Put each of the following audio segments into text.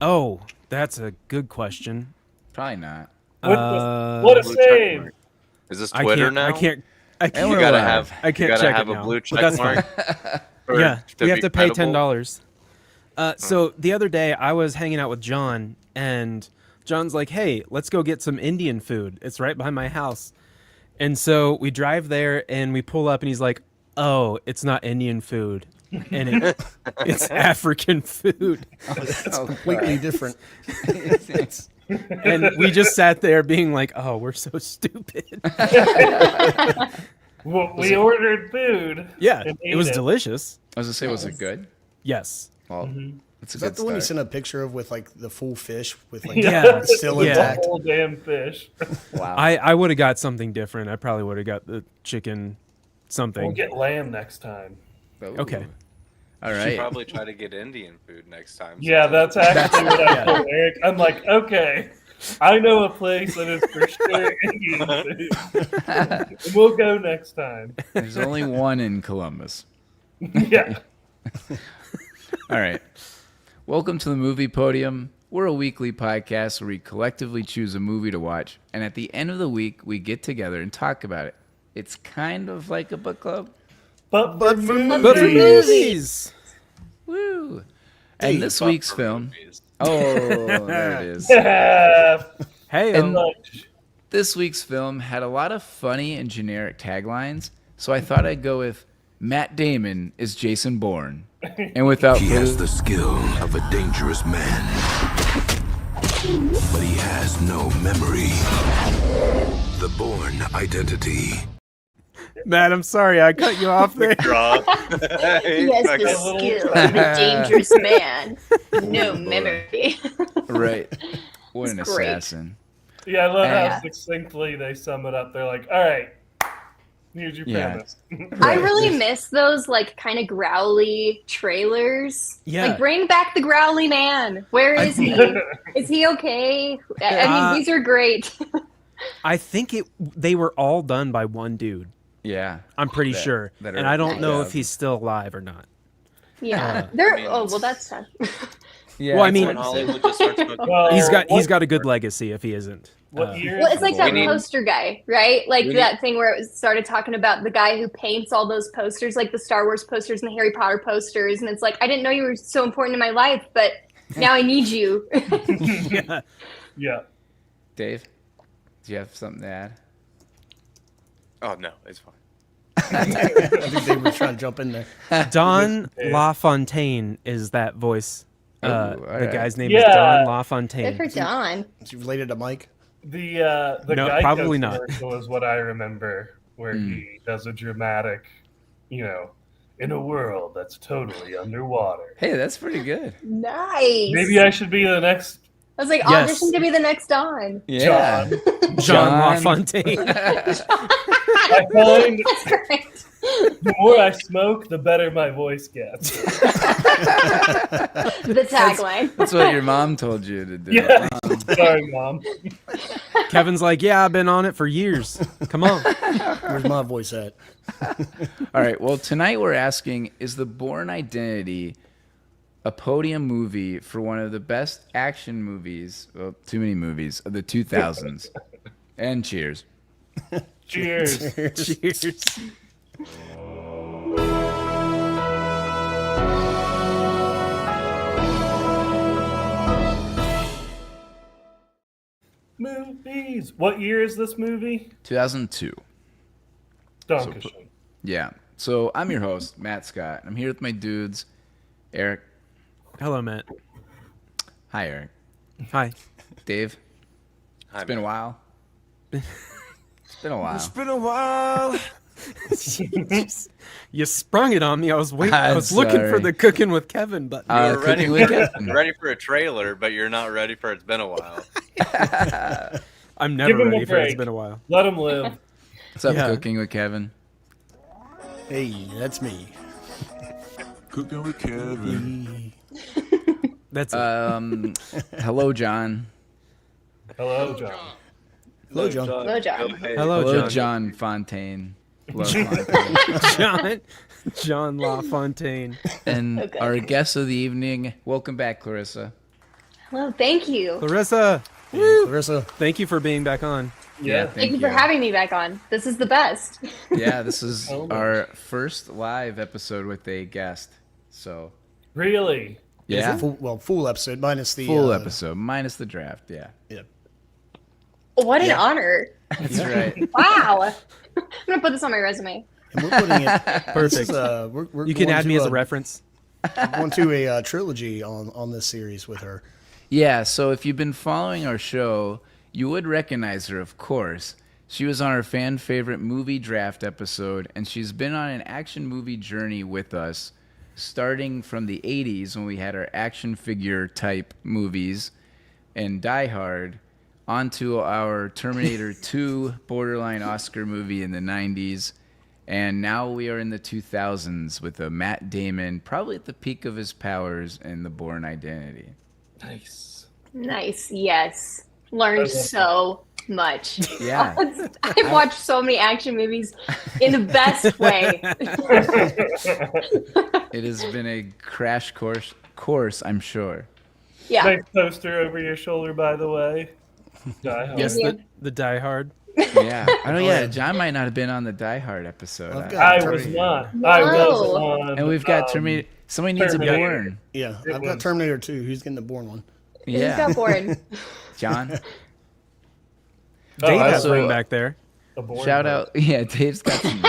Oh, that's a good question. Probably not. What a Blue save! check. Is this Twitter now? I can't. And we're You gotta live. have. I can't you gotta check have it a now. blue But check that's mark. Yeah, we have be to pay credible? $10. So the other day I was hanging out with John, and John's like, "Hey, let's go get some Indian food. It's right behind my house." And so we drive there, and we pull up, and he's like, "Oh, it's not Indian food, and it's African food." It's completely different. And we just sat there being like, "Oh, we're so stupid." Well, we ordered food. Yeah, and it ate was delicious. I was gonna say, was it good? Yes. Well, it's a Is that good the one you start. sent a picture of with like the full fish with like Yeah. still Yeah. intact? The whole damn fish. Wow. I would have got something different. I probably would have got the chicken something. We'll get lamb next time. Ooh. Okay. All You should right. probably try to get Indian food next time. Yeah, that's actually what I told Eric. I'm like, okay, I know a place that is for sure Indian food. And we'll go next time. There's only one in Columbus. Yeah. All right. Welcome to the Movie Podium. We're a weekly podcast where we collectively choose a movie to watch, and at the end of the week, we get together and talk about it. It's kind of like a book club. But for But for movies. Woo! And this week's For film. movies. Oh, there it is. Yeah. Hey, And- Much. This week's film had a lot of funny and generic taglines, so I thought I'd go with Matt Damon is Jason Bourne. And without He has further the skill of a dangerous man, but he has no memory. The Bourne Identity. Matt, I'm sorry I cut you off there. Drop. He has Like the a little skill try. of a dangerous man. No memory. right. What an It's great. assassin. Yeah, I love Yeah. how succinctly they sum it up. They're like, all right, here's your Yeah. premise. I really miss those like kind of growly trailers. Yeah. Like bring back the growly man. Where is he? Is he okay? I mean, these are great. I think they were all done by one dude. Yeah. I'm pretty That- sure. that And are- I don't know Yeah. if he's still alive or not. Yeah. They're mean, oh well that's tough. Yeah. Well, I it's mean- When hard to say. Hollywood just starts smoking. Well, He's got a good legacy if he isn't. What year? Well, it's like that We need- poster guy, right? Like we that thing where it was started talking about the guy who paints all those posters, like the Star Wars posters and the Harry Potter posters. And it's like, I didn't know you were so important in my life, but now I need you. Yeah. Yeah. Dave, do you have something to add? Oh no, it's fine. I think they were trying to jump in there. Don LaFontaine is that voice. Ooh, The all right. guy's name Yeah. is Don Good LaFontaine. for Don. Is he related to Mike? The No, Geico probably not. commercial is what I remember, where he does a dramatic, in a world that's totally underwater. Hey, that's pretty good. Nice. Maybe I should be the next I was like, Yes. audition to be the next Don. Yeah. John John. LaFontaine. I find That's great. the more I smoke, the better my voice gets. The tagline. That's what your mom told you to do. Yeah. Sorry, Mom. Kevin's like, yeah, I've been on it for years. Come on. Where's my voice at? All right. Well, tonight we're asking, is the Bourne Identity a podium movie for one of the best action movies, well, too many movies, of the 2000s? And cheers. Cheers. Cheers. Movies. What year is this movie? 2002. Dankeschön. Yeah. So I'm your host, Matt Scott. I'm here with my dudes, Eric. Hello, Matt. Hi, Eric. Hi. Dave. Hi, It's been a man. while. It's been a while. been a while. You sprung it on me. I was waiting. I I'm was looking for sorry. the cooking with Kevin button. You're ready Cooking with for, Kevin. ready for a trailer, but you're not ready for It's Been a While. I'm never Give him a ready for it. It's break. been a while. Let him live. What's up, Yeah. Cooking with Kevin? Hey, that's me. Cooking with Kevin. That's it. Hello, John. Hello, John. Hello, John. Hello, John. Oh, hey. Hello, Hello, John. John Fontaine. Hello, Fontaine. John LaFontaine. And Okay. our guest of the evening, welcome back, Klarissa. Well, thank you. Klarissa, Hey, Klarissa. thank you for being back on. Yeah, Thank you for having me back on. This is the best. Yeah, this is So much. our first live episode with a guest. So, Really? yeah, Full episode minus the full episode minus the draft. Yeah, Yeah. What an honor. that's right. Wow. I'm going to put this on my resume. And we're putting it. Perfect. This is, we're You can going add me to as a reference. Going to a trilogy on this series with her. Yeah, so if you've been following our show, you would recognize her, of course. She was on our fan favorite movie draft episode, and she's been on an action movie journey with us, starting from the 80s when we had our action figure type movies and Die Hard, onto our Terminator 2 borderline Oscar movie in the 90s. And now we are in the 2000s with a Matt Damon, probably at the peak of his powers in the Bourne Identity. Nice. Nice. Yes. Learned so much. Yeah. I've watched so many action movies in the best way. It has been a crash course, I'm sure. Yeah. Nice poster over your shoulder, by the way. Die Hard. Yes, you. the Die Hard. Yeah. I know, yeah, yeah. John might not have been on the Die Hard episode. I've got- I was not. I was on. And we've got Terminator. Somebody needs Terminator. a Bourne. Yeah, It I've got was- Terminator 2. Who's getting the Bourne one? Who's Yeah. got born? John. Dave has also- room back there. A Bourne Shout book. out. Yeah, Dave's got some.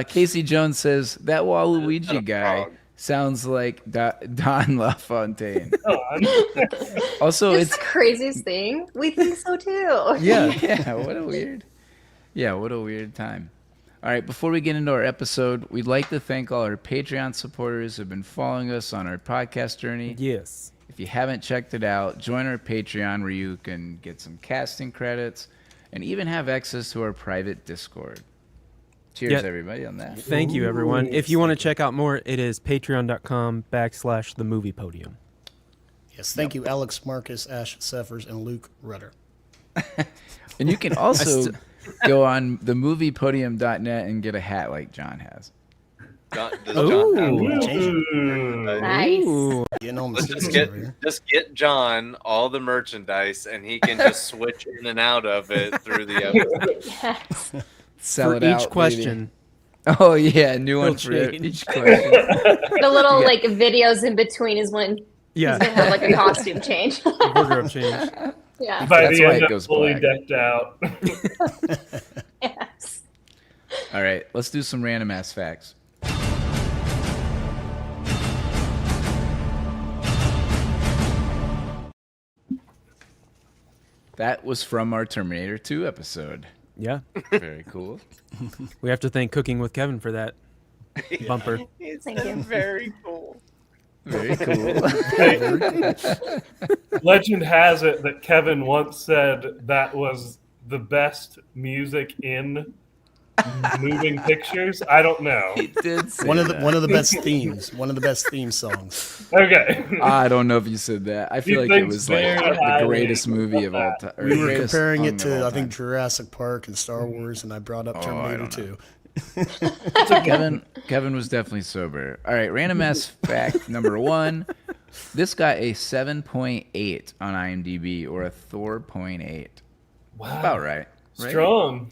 Casey Jones says that Waluigi guy sounds like Don LaFontaine. Oh, Also, It's it's the craziest thing. We think so too. yeah. What a weird time. All right, before we get into our episode, we'd like to thank all our Patreon supporters who have been following us on our podcast journey. Yes. If you haven't checked it out, join our Patreon where you can get some casting credits and even have access to our private Discord. Cheers, Yeah. everybody, on that. Thank you, everyone. If you want to check out more, it is patreon.com/the Movie Podium. Yes, thank you, Alex, Marcus, Ash, Seffers, and Luke Rudder. And you can also go on themoviepodium.net and get a hat like John has. Does Ooh. John have one? Ooh. Nice. Ooh. Getting on the Let's systems just over here. get John all the merchandise, and he can just switch in and out of it through the episode. Yes. Sell For it each out, question. baby. Oh, yeah, new one He'll for change. each question. The little like videos in between is when he's Yeah. gonna have like a costume change. Wardrobe change. Yeah. By That's the why end, it I'm goes fully black. decked out. Yes. All right, let's do some random ass facts. That was from our Terminator 2 episode. Yeah. Very cool. We have to thank Cooking with Kevin for that bumper. Thank you. Very cool. Very cool. Legend has it that Kevin once said that was the best music in moving pictures. I don't know. He did say One of that. the best themes. One of the best theme songs. Okay. I don't know if you said that. I feel He like it thinks was like very the highly greatest movie of all time. We were comparing it to I think Jurassic Park and Star Wars, and I brought up I Terminator don't 2. Kevin was definitely sober. All right, random ass fact number 1. This got a 7.8 on IMDb or a Thor.8. Wow. About right. Strong.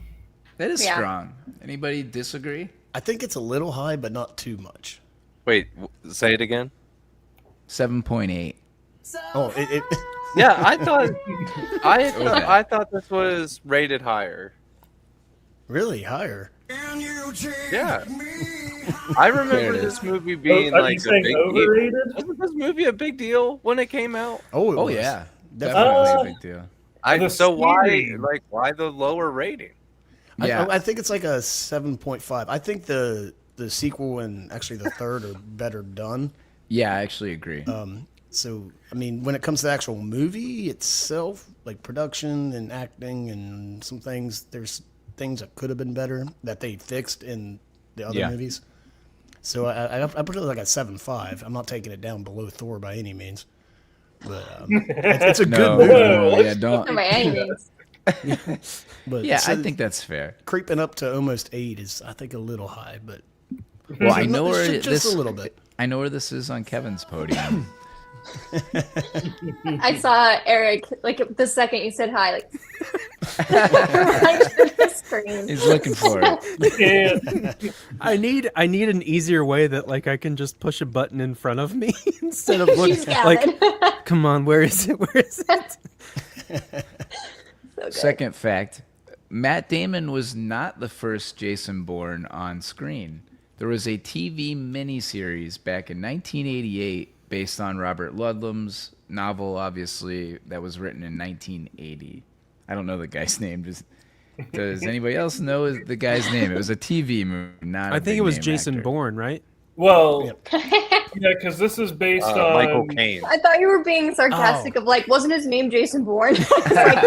That is Yeah. strong. Anybody disagree? I think it's a little high, but not too much. Wait, say it again. 7.8. Oh, it Yeah, I thought this was rated higher. really higher. Yeah. I remember There it this is. movie being Are you like a saying big deal. overrated? Wasn't this movie a big deal when it came out? Oh, it Oh was. yeah. Definitely. Definitely a big deal. The So why series. why the lower rating? Yeah. I think it's like a 7.5. I think the sequel and actually the third are better done. Yeah, I actually agree. So, I mean, when it comes to the actual movie itself, like production and acting and some things, there's things that could have been better that they fixed in the other Yeah. movies. So I put it like a 7.5. I'm not taking it down below Thor by any means. But it's a no, good movie. no, yeah, don't. By any means. But Yeah, so I think that's fair. creeping up to almost 8 is, I think, a little high. But Well, I Just- know where just this a little bit. I know where this is on Kevin's podium. I saw Eric like the second you said hi, like right to the screen. He's looking for it. Yeah. I need an easier way that like I can just push a button in front of me instead of looking She's like, Gavin. come on, where is it? Where is it? So good. Second fact, Matt Damon was not the first Jason Bourne on screen. There was a TV miniseries back in 1988 based on Robert Ludlum's novel, obviously, that was written in 1980. I don't know the guy's name. Does anybody else know the guy's name? It was a TV movie, not a I think it was big-name Jason actor. Bourne, right? Well, yeah, because this is based on Michael Caine. I thought you were being sarcastic of like, wasn't his name Jason Bourne? Like,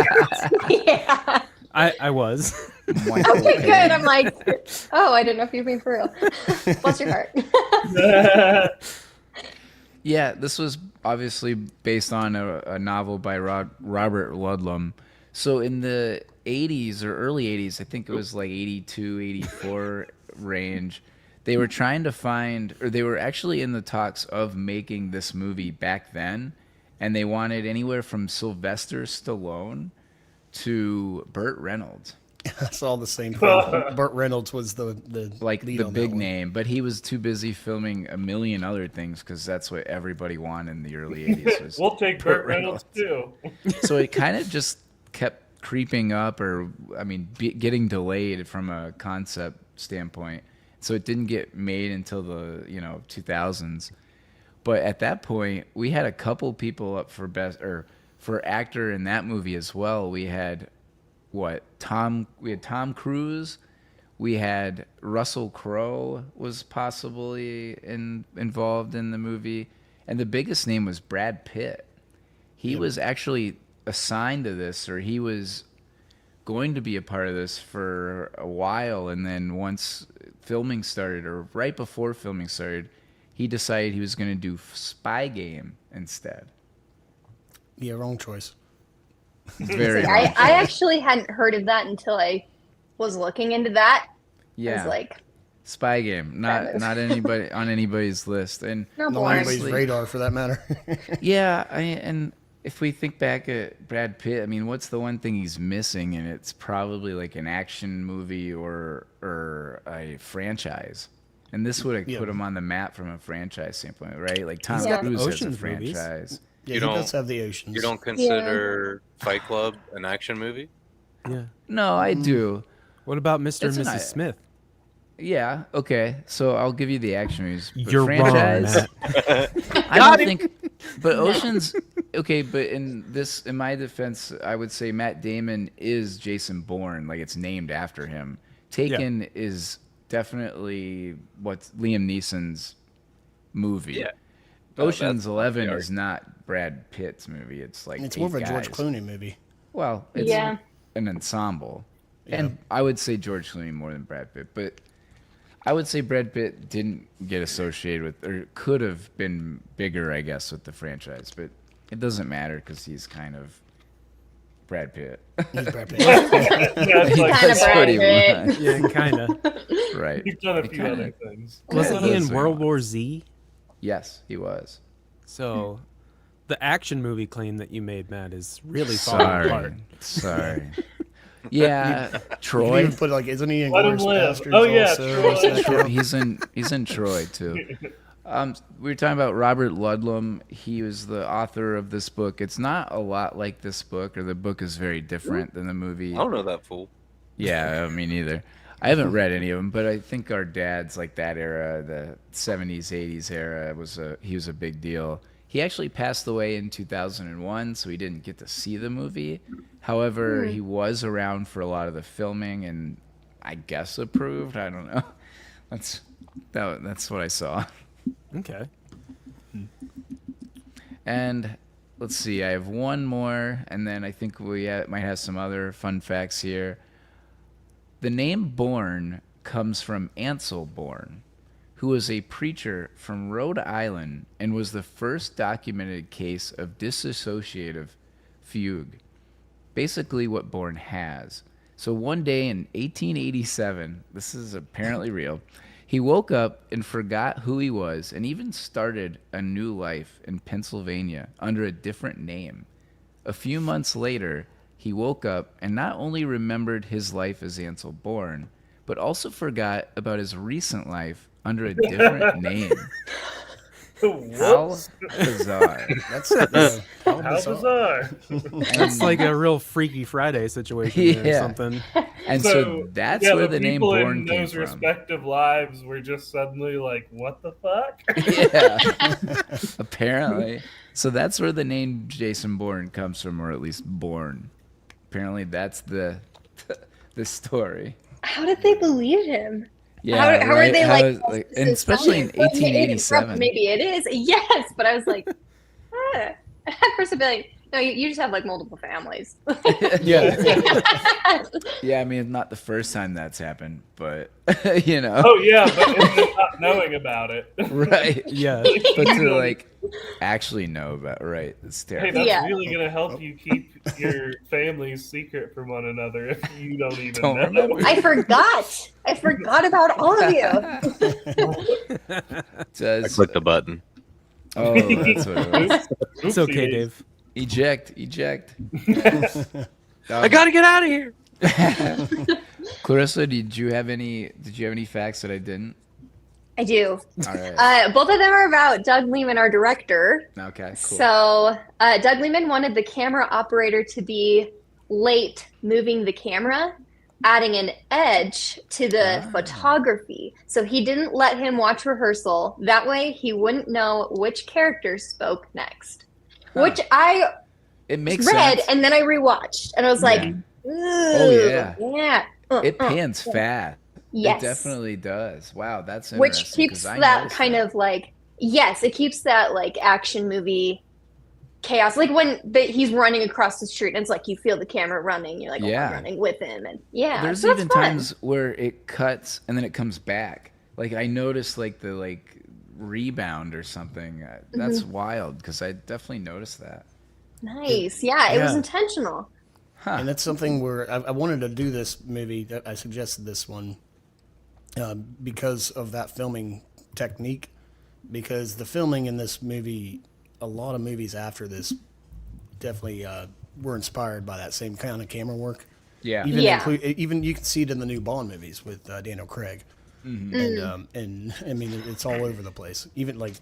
yeah. I was. Michael Okay, Caine. good. I'm like, oh, I didn't know if you were being for real. Bless your heart. Yeah, this was obviously based on a novel by Robert Ludlum. So in the 80s or early 80s, I think it was like 82, 84 range, they were trying to find, or they were actually in the talks of making this movie back then, and they wanted anywhere from Sylvester Stallone to Burt Reynolds. I saw the same thing. Burt Reynolds was the Like lead the on that big one. name, but he was too busy filming a million other things because that's what everybody wanted in the early 80s. Was we'll take Burt Reynolds too. so it kind of just kept creeping up, or I mean, getting delayed from a concept standpoint. So it didn't get made until the 2000s. But at that point, we had a couple people up for best or for actor in that movie as well. We had Tom Cruise. We had Russell Crowe was possibly involved in the movie, and the biggest name was Brad Pitt. He was actually assigned to this, or he was going to be a part of this for a while, and then once filming started, or right before filming started, he decided he was going to do Spy Game instead. Yeah, wrong choice. Very I actually hadn't heard of that until I was looking into that. I yeah. was like, Spy Game, That is- not anybody on anybody's list, and no, Not on Bourne. anybody's radar for that matter. yeah, and if we think back at Brad Pitt, I mean, what's the one thing he's missing? And it's probably like an action movie or a franchise. And this would have Yeah. put him on the map from a franchise standpoint, right? Like Tom got the Cruise has a Ocean's movies. franchise. Yeah, You he don't- does have the oceans. You don't consider Fight Club an action movie? Yeah. No, I do. What about Mr. and It's Mrs. an- Smith? Yeah, okay. So I'll give you the action movies. But You're wrong, Matt. I don't think. But Ocean's okay. But in my defense, I would say Matt Damon is Jason Bourne. Like it's named after him. Taken is definitely what's Liam Neeson's movie. Yeah. Ocean's that's 11 the is not Brad Pitt's movie. It's like It's more of a 8 George guys. Clooney movie. Well, it's Yeah. an ensemble. Yeah. And I would say George Clooney more than Brad Pitt. But I would say Brad Pitt didn't get associated with, or could have been bigger, I guess, with the franchise. But it doesn't matter because he's kind of Brad Pitt. He's Brad Pitt. Yeah, it's like, Kind of That's what he Brad was. Yeah, kind of. Right. he's done a He few kinda- other things. Wasn't he Yeah, in that's World what he War Z? Yes, he was. So, the action movie claim that you made, Matt, is really falling Sorry. apart. Sorry. Yeah, You Troy. even put like, isn't he in Let him Glorious live. Bastards Oh, yeah, also? Troy. Is that Troy, true? he's in Troy too. We were talking about Robert Ludlum. He was the author of this book. It's not a lot like this book, or the book is very different than the movie. I don't know that fool. Yeah, me neither. I haven't read any of them, but I think our dads, like that era, the 70s, 80s era, he was a big deal. He actually passed away in 2001, so he didn't get to see the movie. However, he was around for a lot of the filming, and I guess approved. I don't know. That's what I saw. Okay. And let's see, I have one more, and then I think we might have some other fun facts here. The name Bourne comes from Ansel Bourne, who was a preacher from Rhode Island and was the first documented case of dissociative fugue, basically what Bourne has. So one day in 1887, this is apparently real, He woke up and forgot who he was and even started a new life in Pennsylvania under a different name. A few months later, he woke up and not only remembered his life as Ansel Bourne, but also forgot about his recent life under a different name. How Whoops. bizarre. That's How bizarre. It's like a real Freaky Friday situation or Yeah. something. And so that's yeah, where the name people Bourne in came those from. respective lives were just suddenly like, "What the fuck?" Yeah. Apparently. So that's where the name Jason Bourne comes from, or at least Bourne. Apparently that's the story. How did they believe him? Yeah, how right? are they How like? is- "Oh, like, this and is especially in science." Well, maybe- 1887. Maybe it is. Yes, but I was like, at first I'd be like, no, you just have like multiple families. Yeah. Yeah, I mean, not the first time that's happened, but you know. Oh yeah, but in the not knowing about it. Right. Yeah. But to like actually know about right, it's Hey, terrible. that's Yeah. really gonna help you keep your family's secret from one another if you don't even Don't know. remember. I forgot about all of you. I Does, clicked the button. oh, that's what it was. It's okay, Oopsie. Dave. Eject. I gotta get out of here. Klarissa, did you have any facts that I didn't? I do. All right. Both of them are about Doug Liman, our director. Okay, cool. So Doug Liman wanted the camera operator to be late moving the camera, adding an edge to the photography. So he didn't let him watch rehearsal. That way he wouldn't know which character spoke next. Which I It makes read sense. and then I rewatched. And I was like, Yeah. yeah. It pans fast. Yes. It definitely does. Wow, that's Which interesting. keeps 'cause I that noticed kind that. of like, yes, it keeps that like action movie chaos. Like when he's running across the street and it's like you feel the camera running, you're like, oh, Yeah. I'm running with him. And yeah, There's so that's even fun. times where it cuts and then it comes back. Like I noticed like the rebound or something. That's wild because I definitely noticed that. Nice. Yeah, it was Yeah. intentional. And that's something where I wanted to do this movie. I suggested this one because of that filming technique. Because the filming in this movie, a lot of movies after this, definitely were inspired by that same kind of camera work. Yeah. Even Yeah. even you can see it in the new Bond movies with Daniel Craig, and I mean it's all over the place. Even like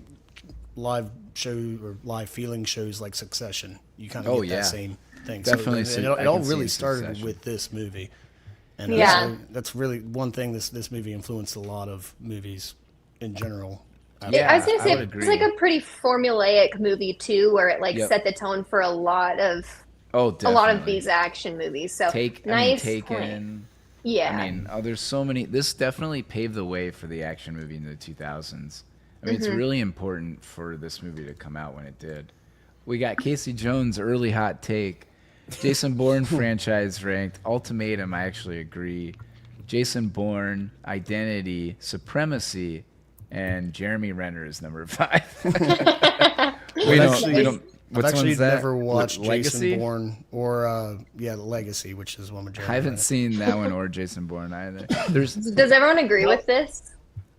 live show or live feeling shows like Succession, you kind of Oh, get yeah. that same thing. Definitely So, see- it I all can see really in started Succession. with this movie, and Yeah. that's really one thing this movie influenced a lot of movies in general. Yeah, I was gonna I say would it's agree. like a pretty formulaic movie too, where it like Yep. set the tone for a lot of Oh, a definitely. lot of these action movies. So nice point. Taken. Yeah. I mean, there's so many. This definitely paved the way for the action movie in the 2000s. I mean, it's really important for this movie to come out when it did. We got Casey Jones' early hot take. Jason Bourne franchise ranked. Ultimatum, I actually agree. Jason Bourne, Identity, Supremacy, and Jeremy Renner is number 5. we don't. I've Which actually one's that? never watched Legacy? Jason Bourne or Legacy, which is one with Jeremy I haven't Renner. seen that one or Jason Bourne either. There's Does everyone agree with this?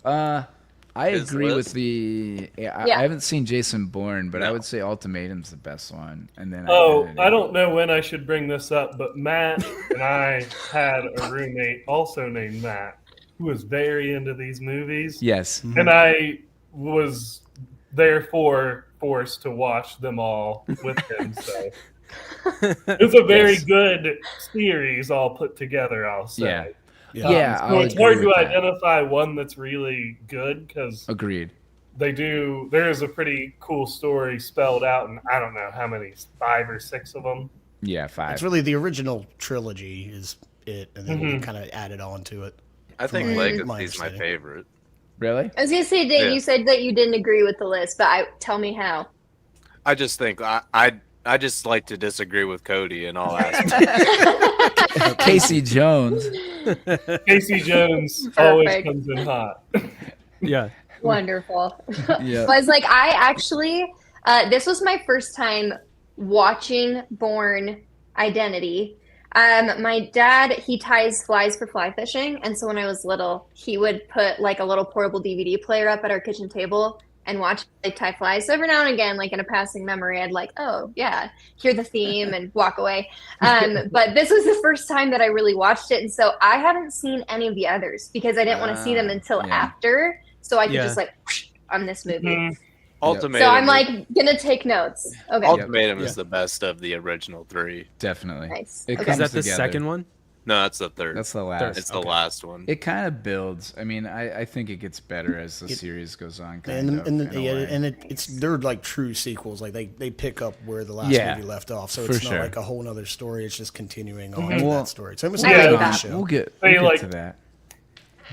I His agree with list? the. I Yeah. haven't seen Jason Bourne, but I No. would say Ultimatum's the best one, and then. Oh, Identity. I don't know when I should bring this up, but Matt and I had a roommate also named Matt who was very into these movies. Yes. And I was therefore forced to watch them all with him. So it was a very Yes. good series all put together, I'll say. Yeah. Yeah. So I'll it's agree hard to with that. identify one that's really good because Agreed. there is a pretty cool story spelled out in I don't know how many, 5 or 6 of them. Yeah, 5. It's really the original trilogy is it, and then we Mhm. kind of added on to it. I think my Legacy's my understanding. favorite. Really? I was gonna say, Dave, Yeah. you said that you didn't agree with the list, but tell me how. I just think I just like to disagree with Cody in all aspects. Casey Jones. Casey Jones always Perfect. comes in hot. Yeah. Wonderful. Yeah. Was like I actually this was my first time watching Bourne Identity. My dad, he ties flies for fly fishing, and so when I was little, he would put like a little portable DVD player up at our kitchen table and watch like tie flies. So every now and again, like in a passing memory, I'd like, oh yeah, hear the theme and walk away. But this was the first time that I really watched it, and so I haven't seen any of the others because I didn't want to see them until after, so I could just like whoosh, on this movie. Mm-hmm. Ultimatum. So I'm like gonna take notes. Okay. Ultimatum is the best of the original three. Definitely. Nice. It Okay. comes Is that the together. second one? No, that's the third. That's the last. It's the last one. It kind of builds. I mean, I think it gets better as the series goes on. They're like true sequels. Like they pick up where the last movie left off. So for it's sure. not like a whole other story. It's just continuing on Well, that story. So it's I like like a that. show. We'll get like- to that.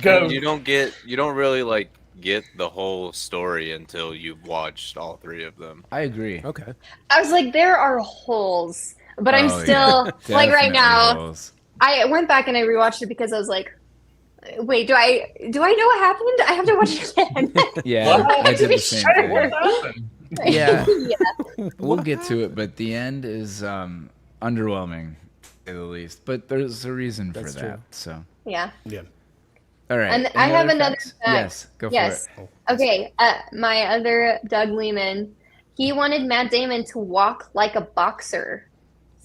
Go. You don't really like get the whole story until you've watched all three of them. I agree. Okay. I was like, there are holes, but I'm Oh, still like right Definitely now. holes. I went back and I rewatched it because I was like, wait, do I know what happened? I have to watch it again. Yeah, What? I did the same Hey, thing. what happened? Yeah. Yeah. We'll get to it, but the end is underwhelming, to say the least. But there's a reason That's for true. that. So, Yeah. all right. And Any I have other another facts? fact. Yes, go for Yes. it. Okay. My other Doug Lehman, he wanted Matt Damon to walk like a boxer.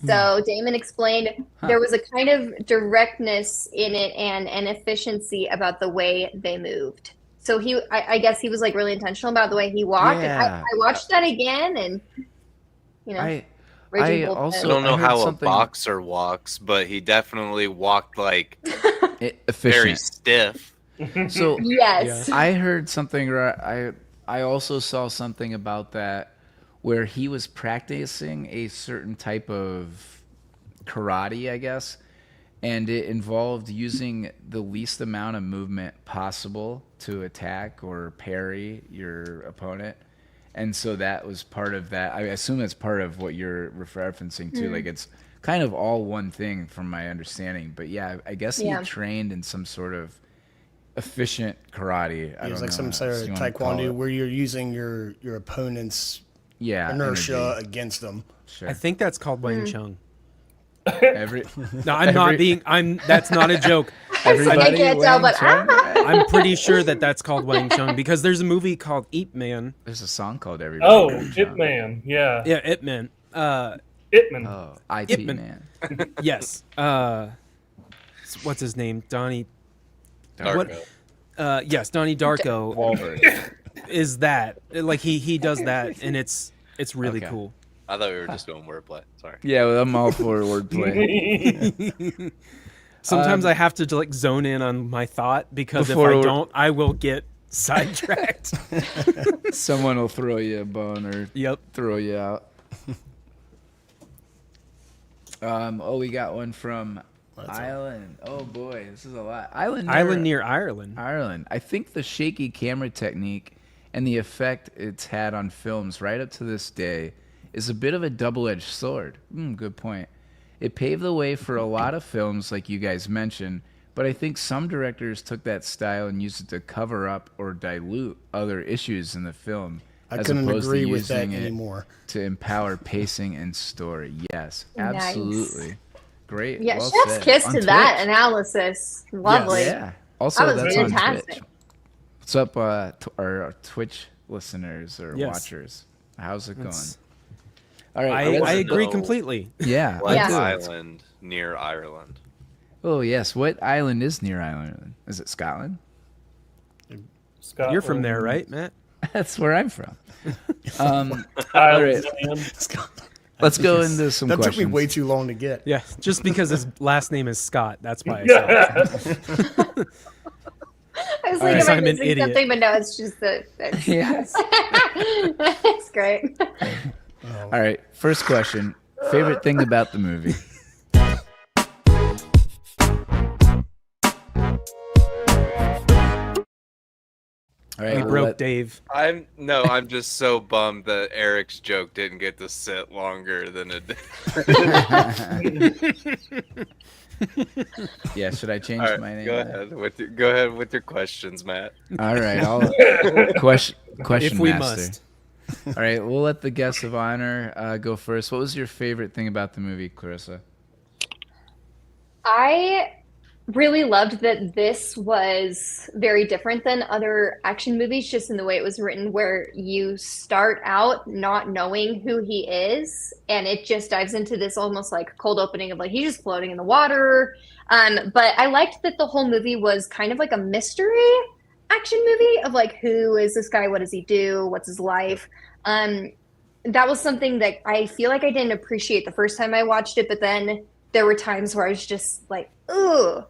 So Damon explained there was a kind of directness in it and an efficiency about the way they moved. So I guess he was like really intentional about the way he walked. And Yeah. I watched that again, and you know, I Raging Bull also- I Pit. don't know I heard how something- a boxer walks, but he definitely walked like very efficient. stiff. So Yes. I heard something. I also saw something about that where he was practicing a certain type of karate, I guess, and it involved using the least amount of movement possible to attack or parry your opponent. And so that was part of that. I assume that's part of what you're referencing to. Like it's kind of all one thing from my understanding. But yeah, I guess he trained in some sort of efficient karate. I It was don't like know some how sort else of you wanna call taekwondo it. where you're using your opponent's inertia energy. against them. Sure. I think that's called Wang Chung. Every, No, I'm not being. That's not a joke. everybody I can't tell, Wang but Chung? I'm pretty sure that's called Wang Chung because there's a movie called Ip Man. There's a song called Everybody. Oh, Wang Chung. Hitman. Yeah. Yeah, Ip Man. Hitman. Oh, IT Ip Man. man. Yes. What's his name? Donnie. Darko. Yes, Donnie Darko Wahlberg. is that. Like he does that, and it's really Okay. cool. I thought we were just doing wordplay. Sorry. Yeah, well, I'm all for wordplay. Sometimes I have to like zone in on my thought because if Before I we're- don't, I will get sidetracked. Someone will throw you a bone or Yep. throw you out. We got one from Ireland. Oh boy, this is a lot. Island near Ireland. Ireland. I think the shaky camera technique and the effect it's had on films right up to this day is a bit of a double-edged sword. Good point. It paved the way for a lot of films like you guys mentioned, but I think some directors took that style and used it to cover up or dilute other issues in the film. I as couldn't opposed to agree with that using it anymore. to empower pacing and story. Yes, Nice. absolutely. Great. Yeah, well chef's said. kiss On to that Twitch. analysis. Lovely. Yeah. Also, That was that's on fantastic. Twitch. What's up, our Twitch listeners or Yes. watchers? How's it going? That's- All right. I wanna agree know- completely. Yeah. What Yeah. island near Ireland? Oh yes. What island is near Ireland? Is it Scotland? Scotland. You're from there, right, Matt? That's where I'm from. All right. Let's go into some That took questions. me way too long to get. Yeah, just because his last name is Scott. That's why I said it. I was All right. like, am I I'm an missing idiot. something? But no, it's just that. Yes. It's great. All right. First question. Favorite thing about the movie? All right. We we'll broke let- Dave. I'm just so bummed that Eric's joke didn't get to sit longer than it did. Yeah. Should I change All right, my name? go ahead with your questions, Matt. All right. I'll question If we master. must. All right, we'll let the guest of honor go first. What was your favorite thing about the movie, Klarissa? I really loved that this was very different than other action movies, just in the way it was written, where you start out not knowing who he is, and it just dives into this almost like cold opening of like he's just floating in the water. But I liked that the whole movie was kind of like a mystery action movie of like, who is this guy? What does he do? What's his life? That was something that I feel like I didn't appreciate the first time I watched it, but then there were times where I was just like, ooh,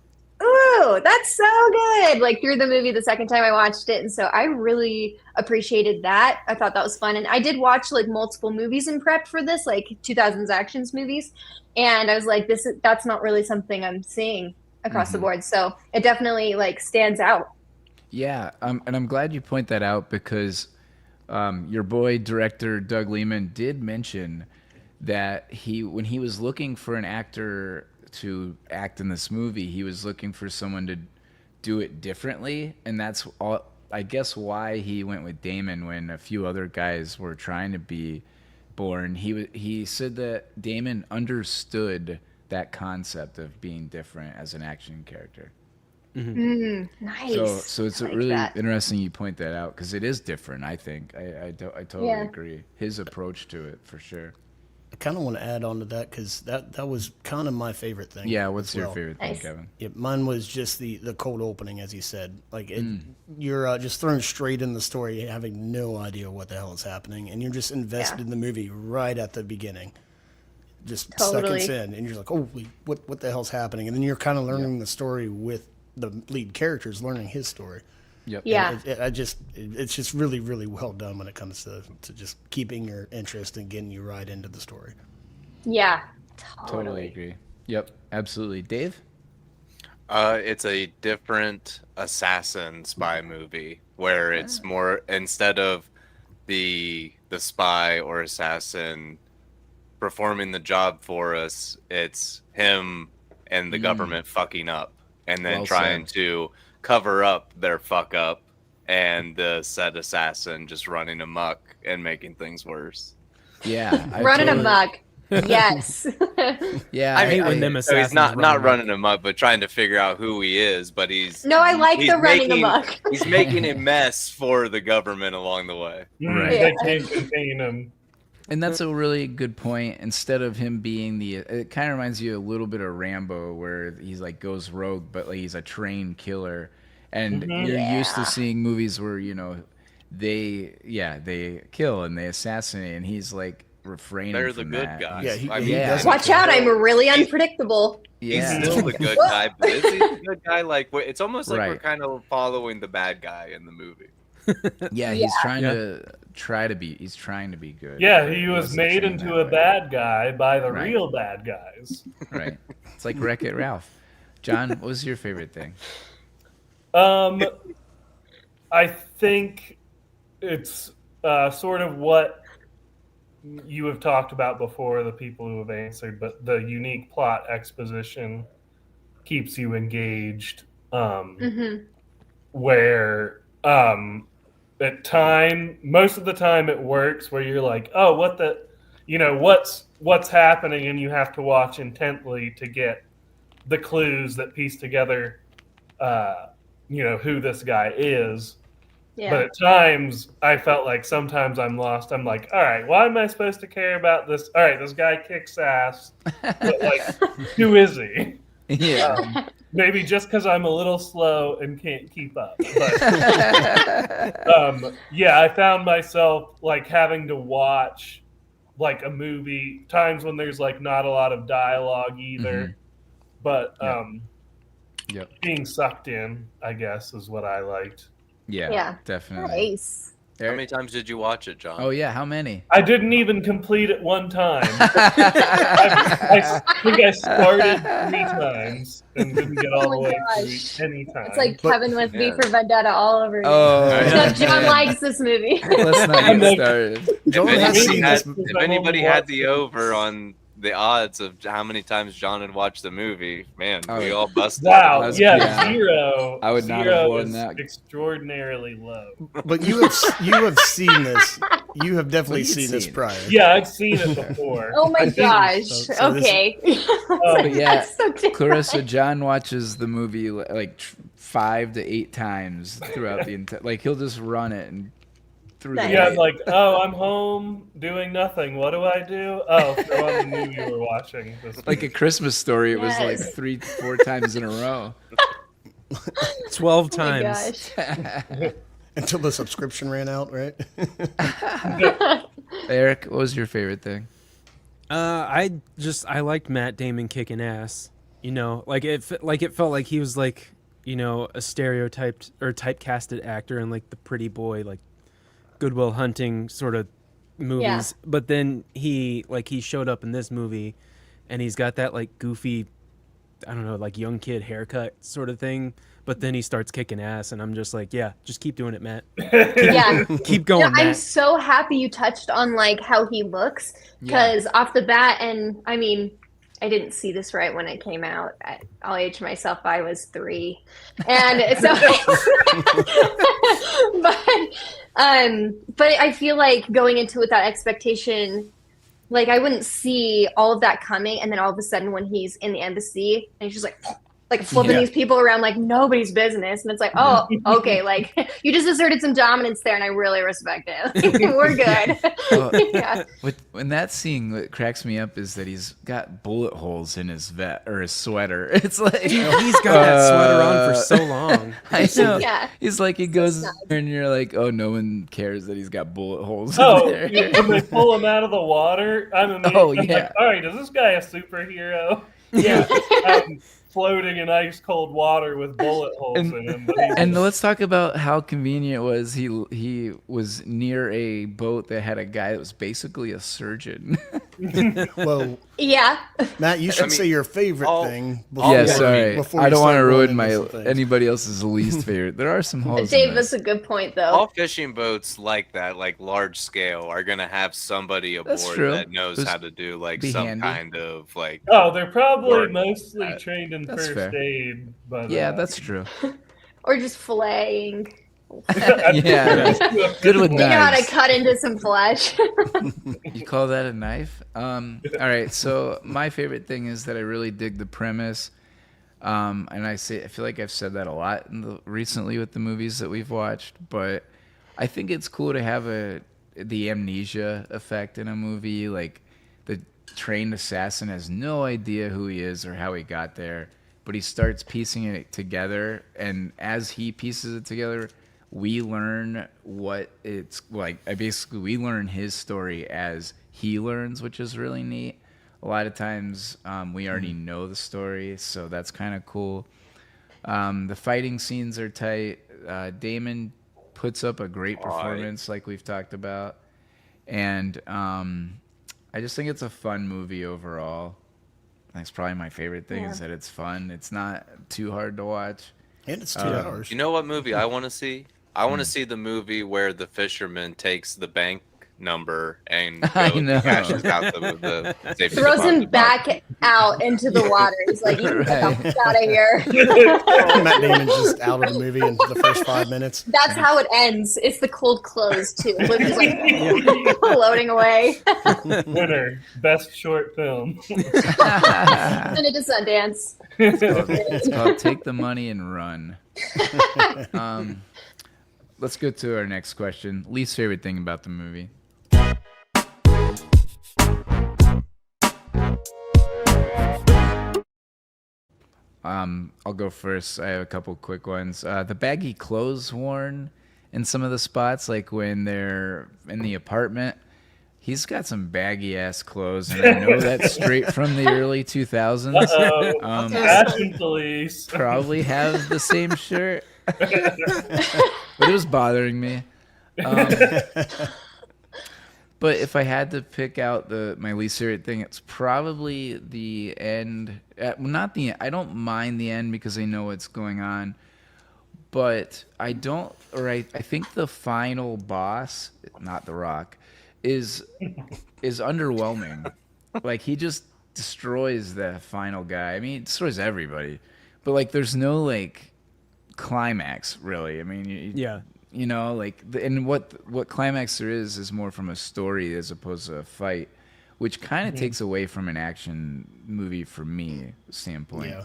that's so good. Like through the movie the second time I watched it. And so I really appreciated that. I thought that was fun. And I did watch like multiple movies in prep for this, like 2000s actions movies. And I was like, that's not really something I'm seeing across the board. So it definitely like stands out. Yeah. And I'm glad you point that out because your boy director Doug Liman did mention that when he was looking for an actor to act in this movie, he was looking for someone to do it differently, and that's all, I guess, why he went with Damon when a few other guys were trying to be Bourne. He said that Damon understood that concept of being different as an action character. Nice. So it's really interesting you point that out because it is different. I think I totally agree. His approach to it for sure. I kind of want to add on to that because that was kind of my favorite thing. Yeah, what's your favorite thing, Kevin? Yeah, mine was just the cold opening, as you said. Like you're just thrown straight in the story, having no idea what the hell is happening, and you're just invested in the movie right at the beginning, just seconds in, and you're like, "Oh, what the hell's happening?" And then you're kind of learning the story with the lead characters, learning his story. Yep. Yeah. It's just really, really well done when it comes to just keeping your interest and getting you right into the story. Yeah. Totally agree. Yep. Absolutely. Dave? It's a different assassin spy movie where it's more, instead of the spy or assassin performing the job for us, it's him and the government fucking up and then trying to cover up their fuck up and the said assassin just running amok and making things worse. Yeah. Running amok. Yes. Yeah. I hate when them So assassins he's not running amok, but trying to figure out who he is. But he's I like the running amok. He's making a mess for the government along the way. Right. They can't contain him. And that's a really good point. Instead of him being it kind of reminds you a little bit of Rambo, where he's like goes rogue, but like he's a trained killer. And you're used to seeing movies where they kill and they assassinate, and he's like refraining They're from the good that. guys. He Watch out! I'm really unpredictable. Yeah. He's still the good guy, but is he the good guy? Like it's almost like we're Right. kind of following the bad guy in the movie. Yeah, he's trying to be good. Yeah, he was wasn't made trained into that a way. bad guy by the Right. real bad guys. Right. It's like Wreck-It Ralph. John, what was your favorite thing? I think it's sort of what you have talked about before, the people who have answered, but the unique plot exposition keeps you engaged. Where most of the time it works, where you're like, oh, what's happening, and you have to watch intently to get the clues that piece together who this guy is. Yeah. But at times I felt like sometimes I'm lost. I'm like, all right, why am I supposed to care about this? All right, this guy kicks ass, but like, who is he? Yeah. Maybe just because I'm a little slow and can't keep up. But I found myself like having to watch like a movie times when there's like not a lot of dialogue either, but being sucked in, I guess, is what I liked. Yeah, definitely. Nice. How many times did you watch it, John? Oh yeah, how many? I didn't even complete it one time. I think I started 3 times and didn't get all the way through any time. It's like Kevin with V for Vendetta all over again. Oh, Except John likes this movie. let's not get started. John has seen this. If anybody had the over on the odds of how many times John had watched the movie, man, Oh, we all busted. Wow. That's- Yeah, yeah. zero. I would not Zero have won is that. extraordinarily low. But you have seen this. You have definitely What have you seen this seen? prior. Yeah, I've seen it before. Oh my gosh. So this- Okay. yeah, That's so different. Clarissa, John watches the movie like 5 to 8 times throughout the entire. Like he'll just run it and through the Nice. Yeah, night. I'm like, oh, I'm home doing nothing. What do I do? Oh, throw on the movie we're watching. This Like a Christmas Story, it was like Yes. 3-4 times in a row. 12 Oh my times. gosh. Until the subscription ran out, right? Eric, what was your favorite thing? I liked Matt Damon kicking ass. You know, like it felt like he was like, you know, a stereotyped or typecasted actor in like the pretty boy, like Good Will Hunting sort of movies. Yeah. But then he showed up in this movie, and he's got that like goofy, I don't know, like young kid haircut sort of thing. But then he starts kicking ass, and I'm just like, yeah, just keep doing it, Matt. Yeah. Keep going, No, I'm Matt. so happy you touched on like how he looks because off the bat, and I mean, I didn't see this right when it came out. I'll age myself. I was 3, and so, but I feel like going into it with that expectation, like I wouldn't see all of that coming, and then all of a sudden when he's in the embassy and he's just like flipping Yeah. these people around like nobody's business, and it's like, oh, okay, like you just asserted some dominance there, and I really respect it. We're good. Well, Yeah. in that scene, what cracks me up is that he's got bullet holes in his his sweater. It's like He's got that sweater on for so long. I know. Yeah. He's like, he goes there and you're like, oh, no one cares that he's got bullet holes Oh, in there. when they pull him out of the water, I'm amazed. Oh, I'm yeah. like, all right, is this guy a superhero? Yeah. Floating in ice cold water with bullet holes And- in him. But he's And let's talk about how convenient it was. He was near a boat that had a guy that was basically a surgeon. Well, Yeah. Matt, you should say your favorite all- thing. Yeah, before- sorry. before I you don't want to start ruin going my into some things. anybody else's least favorite. There are some holes. Dave, in that's this. a good point, though. All fishing boats like that, like large scale, are gonna have somebody That's aboard true. that knows Just how to do like be some handy. kind of like. oh, they're probably Work. mostly trained in That's first fair. aid. But Yeah, that's true. Or just filleting. Yeah, good with You know how to knives. cut into some flesh. You call that a knife? All right. So my favorite thing is that I really dig the premise, and I feel like I've said that a lot recently with the movies that we've watched. But I think it's cool to have the amnesia effect in a movie. Like the trained assassin has no idea who he is or how he got there, but he starts piecing it together, and as he pieces it together, we learn what it's like. We learn his story as he learns, which is really neat. A lot of times we already know the story, so that's kind of cool. The fighting scenes are tight. Damon puts up a great performance, like we've talked about. And I just think it's a fun movie overall. That's probably my favorite thing is that it's fun. It's not too hard to watch. And it's 2 hours. You know what movie I want to see? I want to see the movie where the fisherman takes the bank number and I goes, know. cashes out the safety Throws him deposit back box. out into the water. He's like, you get Right. the fuck out of here. Matt Damon's just out of the movie in the first 5 minutes. That's how it ends. It's the cold close, too. Luke is like floating away. winner, best short film. Send it to Sundance. It's called Take the Money and Run. Let's go to our next question. Least favorite thing about the movie? I'll go first. I have a couple quick ones. The baggy clothes worn in some of the spots, like when they're in the apartment. He's got some baggy ass clothes, and I know that's straight from the early 2000s. Fashion police. Probably have the same shirt, but it was bothering me. But if I had to pick out my least favorite thing, it's probably the end. Not the end. I don't mind the end because I know what's going on, but I don't. Or I think the final boss, not The Rock, is underwhelming. Like he just destroys the final guy. I mean, he destroys everybody, but like there's no like climax really. I mean, Yeah. you know, like and what climax there is more from a story as opposed to a fight, which kind of takes away from an action movie for me standpoint. Yeah.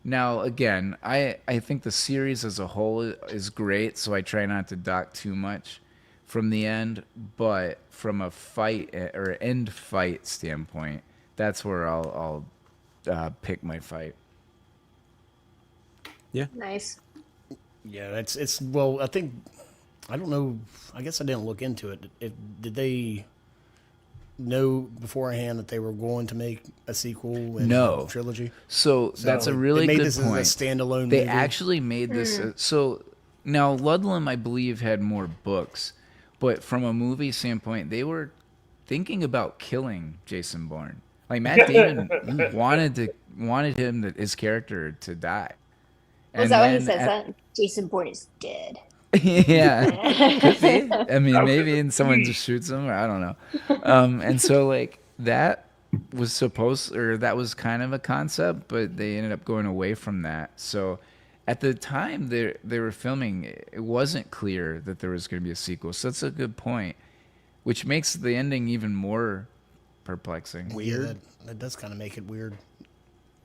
Now, again, I think the series as a whole is great, so I try not to dock too much from the end. But from a fight or end fight standpoint, that's where I'll pick my fight. Nice. Yeah, it's well, I think I don't know. I guess I didn't look into it. Did they know beforehand that they were going to make a sequel and No. a trilogy? So that's a really they made good this point. as a standalone They movie. actually made this. So now Ludlum, I believe, had more books, but from a movie standpoint, they were thinking about killing Jason Bourne. Like Matt Damon wanted his character to die. Was that what he says? That Jason Bourne is dead. Yeah, could be. I mean, maybe and someone just shoots him, or I don't know. And so like that was that was kind of a concept, but they ended up going away from that. So at the time they were filming, it wasn't clear that there was going to be a sequel. So that's a good point, which makes the ending even more perplexing. Weird. Yeah, that does kind of make it weird.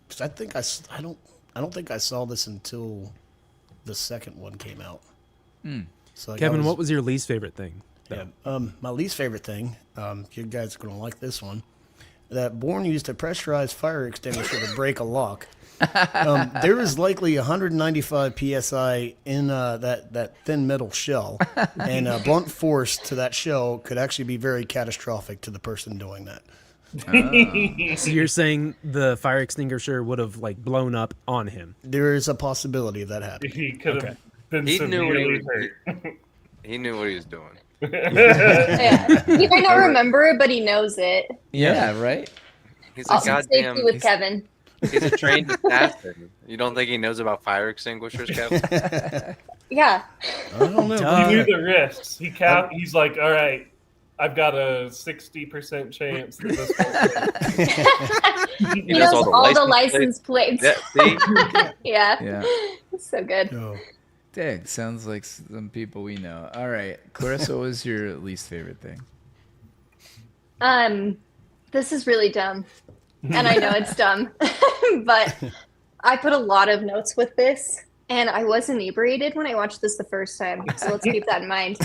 'Cause I think I don't think I saw this until the second one came out. So like Kevin, what was your least favorite thing? Yeah, my least favorite thing. You guys are gonna like this one. That Bourne used a pressurized fire extinguisher to break a lock. There is likely 195 psi in that thin metal shell, and blunt force to that shell could actually be very catastrophic to the person doing that. So you're saying the fire extinguisher would have like blown up on him? There is a possibility of that happening. He could have been He knew what severely hurt. he knew what he was doing. Yeah. He might not remember it, but he knows it. Yeah, right. He's a Also, goddamn. safety with Kevin. He's a trained assassin. You don't think he knows about fire extinguishers, Kevin? Yeah. I don't know. He knew the risks. He's like, all right, I've got a 60% chance that this will He knows all the license plates. Yeah, see? Yeah. Yeah. It's so good. Oh. Dang, sounds like some people we know. All right, Klarissa, what was your least favorite thing? This is really dumb. And I know it's dumb. But I put a lot of notes with this. And I was inebriated when I watched this the first time. So let's keep that in mind.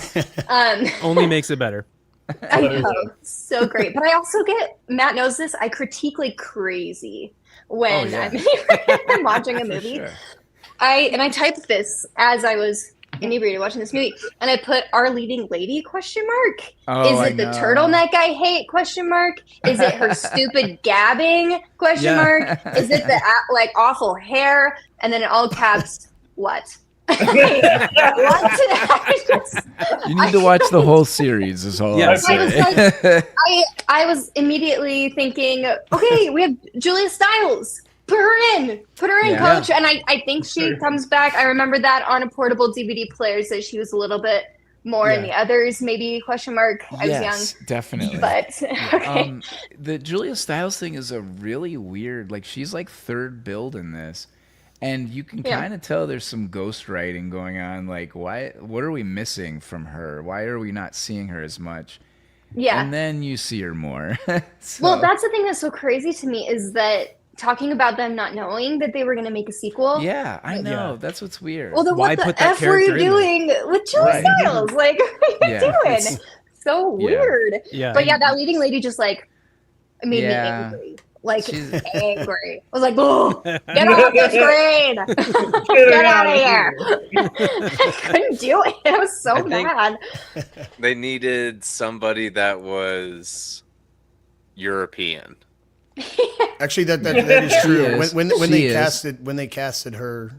Only makes it better. I know. So great. But I also Matt knows this, I critique like crazy when I'm watching a movie. Sure. I typed this as I was inebriated watching this movie, and I put "our leading lady?" ? Is it the turtleneck I hate ? Is it her stupid gabbing ? Is it the like awful hair? And then in all caps, what? What? You need to watch the whole series. Is all I'm saying. I was immediately thinking, okay, we have Julia Stiles. Put her in, coach. And I think she comes back. I remember that on a portable DVD player, so she was a little bit more in the others, maybe ? I was young. Definitely. But okay. The Julia Stiles thing is a really weird, like she's like third build in this. And you can kind of tell there's some ghost writing going on. Like, what are we missing from her? Why are we not seeing her as much? Yeah. And then you see her more. So. Well, that's the thing that's so crazy to me is that talking about them not knowing that they were going to make a sequel. Yeah, I know. That's what's weird. Well, then Why what put the that F were you character in doing with Julia Stiles? Like, what are you doing? So weird. Yeah. But yeah, that leading lady just like made me angry. Like angry. I was like, "Oh, get off the screen! Get out of here!" I couldn't do it. I was so mad. They needed somebody that was European. Actually, that is true. is. When they casted her,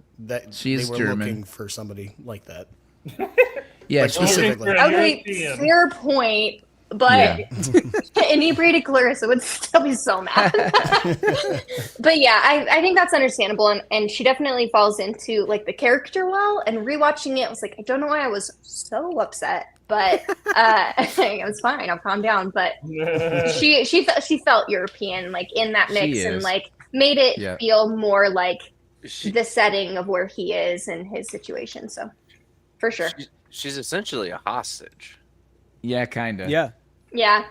She's they were German. looking for somebody like that. Yeah, Like, specifically. Okay, fair point. But inebriated Klarissa would still be so mad. But yeah, I think that's understandable, and she definitely falls into like the character well. And rewatching it, I was like, I don't know why I was so upset, but it was fine. I'll calm down. But she felt European, like in that mix, She and is. like made it Yeah. feel more like She, the setting of where he is and his situation. So, for sure, she's essentially a hostage. Yeah, kind of. Yeah. yeah.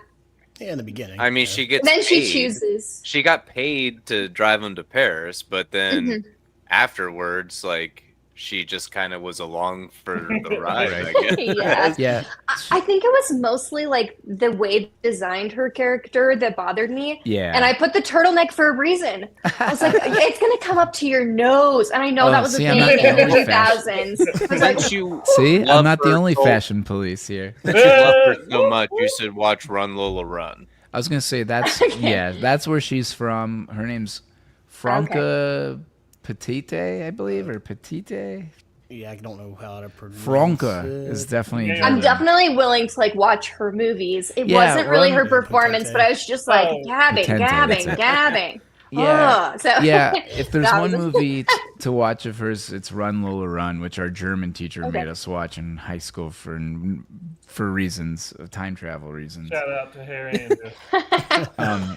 Yeah, in the beginning. I mean, yeah. she gets Then she paid. chooses. She got paid to drive him to Paris, but then Mhm. afterwards, like, she just kind of was along for the ride, Right. I guess. Yeah. Yeah. I think it was mostly like the way they designed her character that bothered me. Yeah. And I put the turtleneck for a reason. I was like, it's going to come up to your nose. And I know Oh, that was see, a I'm thing not the in the only 2000s. I was like, Since you See, I'm love not the her only so- fashion police here. since you love her so much, you should watch Run Lola Run. I was gonna say that's yeah, that's where she's from. Her name's Franca Petite, I believe, or Petite. Yeah, I don't know how to pronounce Franca it. is definitely. Yeah. I'm German. definitely willing to like watch her movies. It Yeah, wasn't really her Run- performance, Potente. but I was just like Oh, gabbing, Potente, gabbing, that's it. gabbing. Yeah, So yeah. If there's that one was- movie to watch of hers, it's Run Lola Run, which our German teacher Okay. made us watch in high school for reasons of time travel reasons. Shout out to Harry Andrews.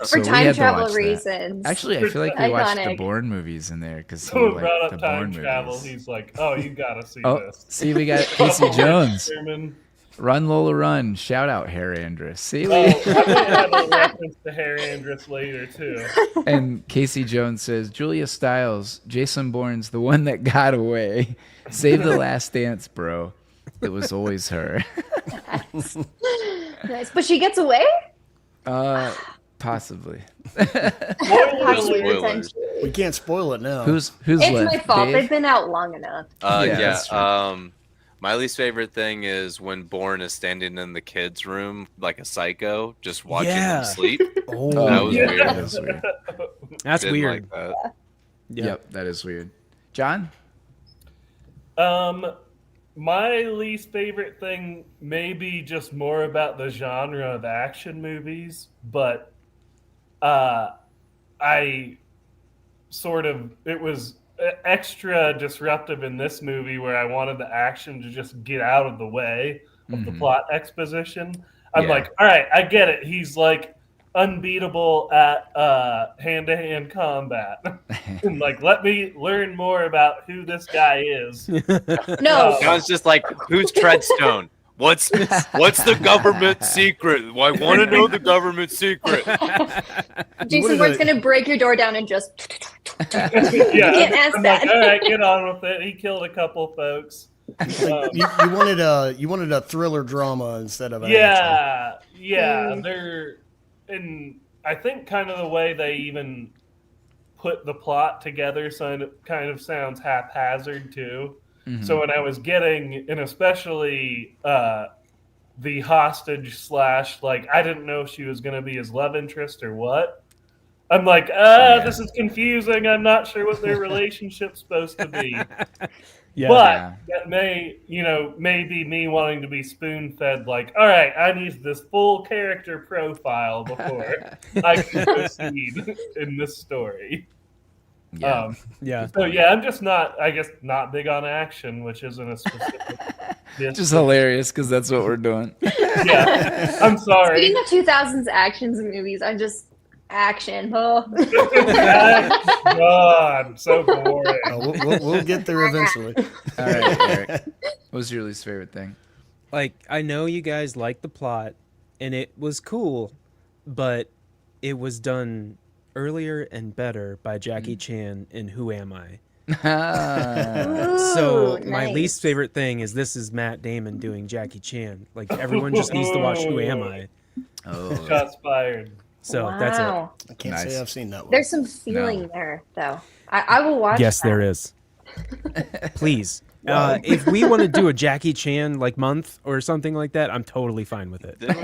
So for we time had to travel watch that. reasons. Actually, I feel like we watched the Iconic. Bourne movies in there because Someone like brought the up time Bourne travel. movies. He's like, "Oh, you gotta see Oh, this." see, we got Casey Jones. German. Run Lola Run. Shout out Harry Andrews. See, Oh, I might have a reference to Harry Andrews later too. and Casey Jones says Julia Stiles, Jason Bourne's the one that got away. Save the last dance, bro. It was always her. Nice. But she gets away? Possibly. Possibly, spoilers. potentially. We can't spoil it now. Who's It's left? my fault. Dave? They've been out long enough. Yeah, that's true. My least favorite thing is when Bourne is standing in the kids' room like a psycho, just watching Yeah. them sleep. Oh, That was yeah, weird. that is weird. That's Didn't weird. like that. Yeah. Yep, that is weird. John? My least favorite thing may be just more about the genre of action movies, but I sort of it was extra disruptive in this movie where I wanted the action to just get out of the way of the plot exposition. I'm Yeah. like, all right, I get it. He's like unbeatable at hand-to-hand combat. And like, let me learn more about who this guy is. No, John's just like, who's Treadstone? What's the government secret? I want to know the government secret. Jason Bourne's going to break your door down and just. Yeah, can't ask I'm that. like, all right, get on with it. He killed a couple folks. you wanted a thriller drama instead of an action. Yeah, they're, and I think kind of the way they even put the plot together kind of sounds haphazard too. So when I was getting, and especially the hostage slash, like, I didn't know if she was going to be his love interest or what. I'm like, this is confusing. I'm not sure what their relationship's supposed to be. Yeah. But that may be me wanting to be spoon-fed, like, all right, I need this full character profile before I can proceed in this story. Yeah. Yeah. So yeah, I'm just not big on action, which isn't a specific. Just hilarious because that's what we're doing. Yeah, I'm sorry. Speaking of 2000s actions movies, I just. Action. Oh. God, so boring. Oh, we'll get there eventually. All right, Eric. What was your least favorite thing? Like, I know you guys like the plot, and it was cool, but it was done earlier and better by Jackie Chan in Who Am I? So Ooh, my nice. least favorite thing is this is Matt Damon doing Jackie Chan. Like, everyone just needs to watch Who Am I? Oh, Shots fired. So that's it. Wow. I can't Nice. say I've seen that one. There's some feeling there, though. I will watch. Yes, that. there is. Please. If we want to do a Jackie Chan like month or something like that, I'm totally fine with it. Didn't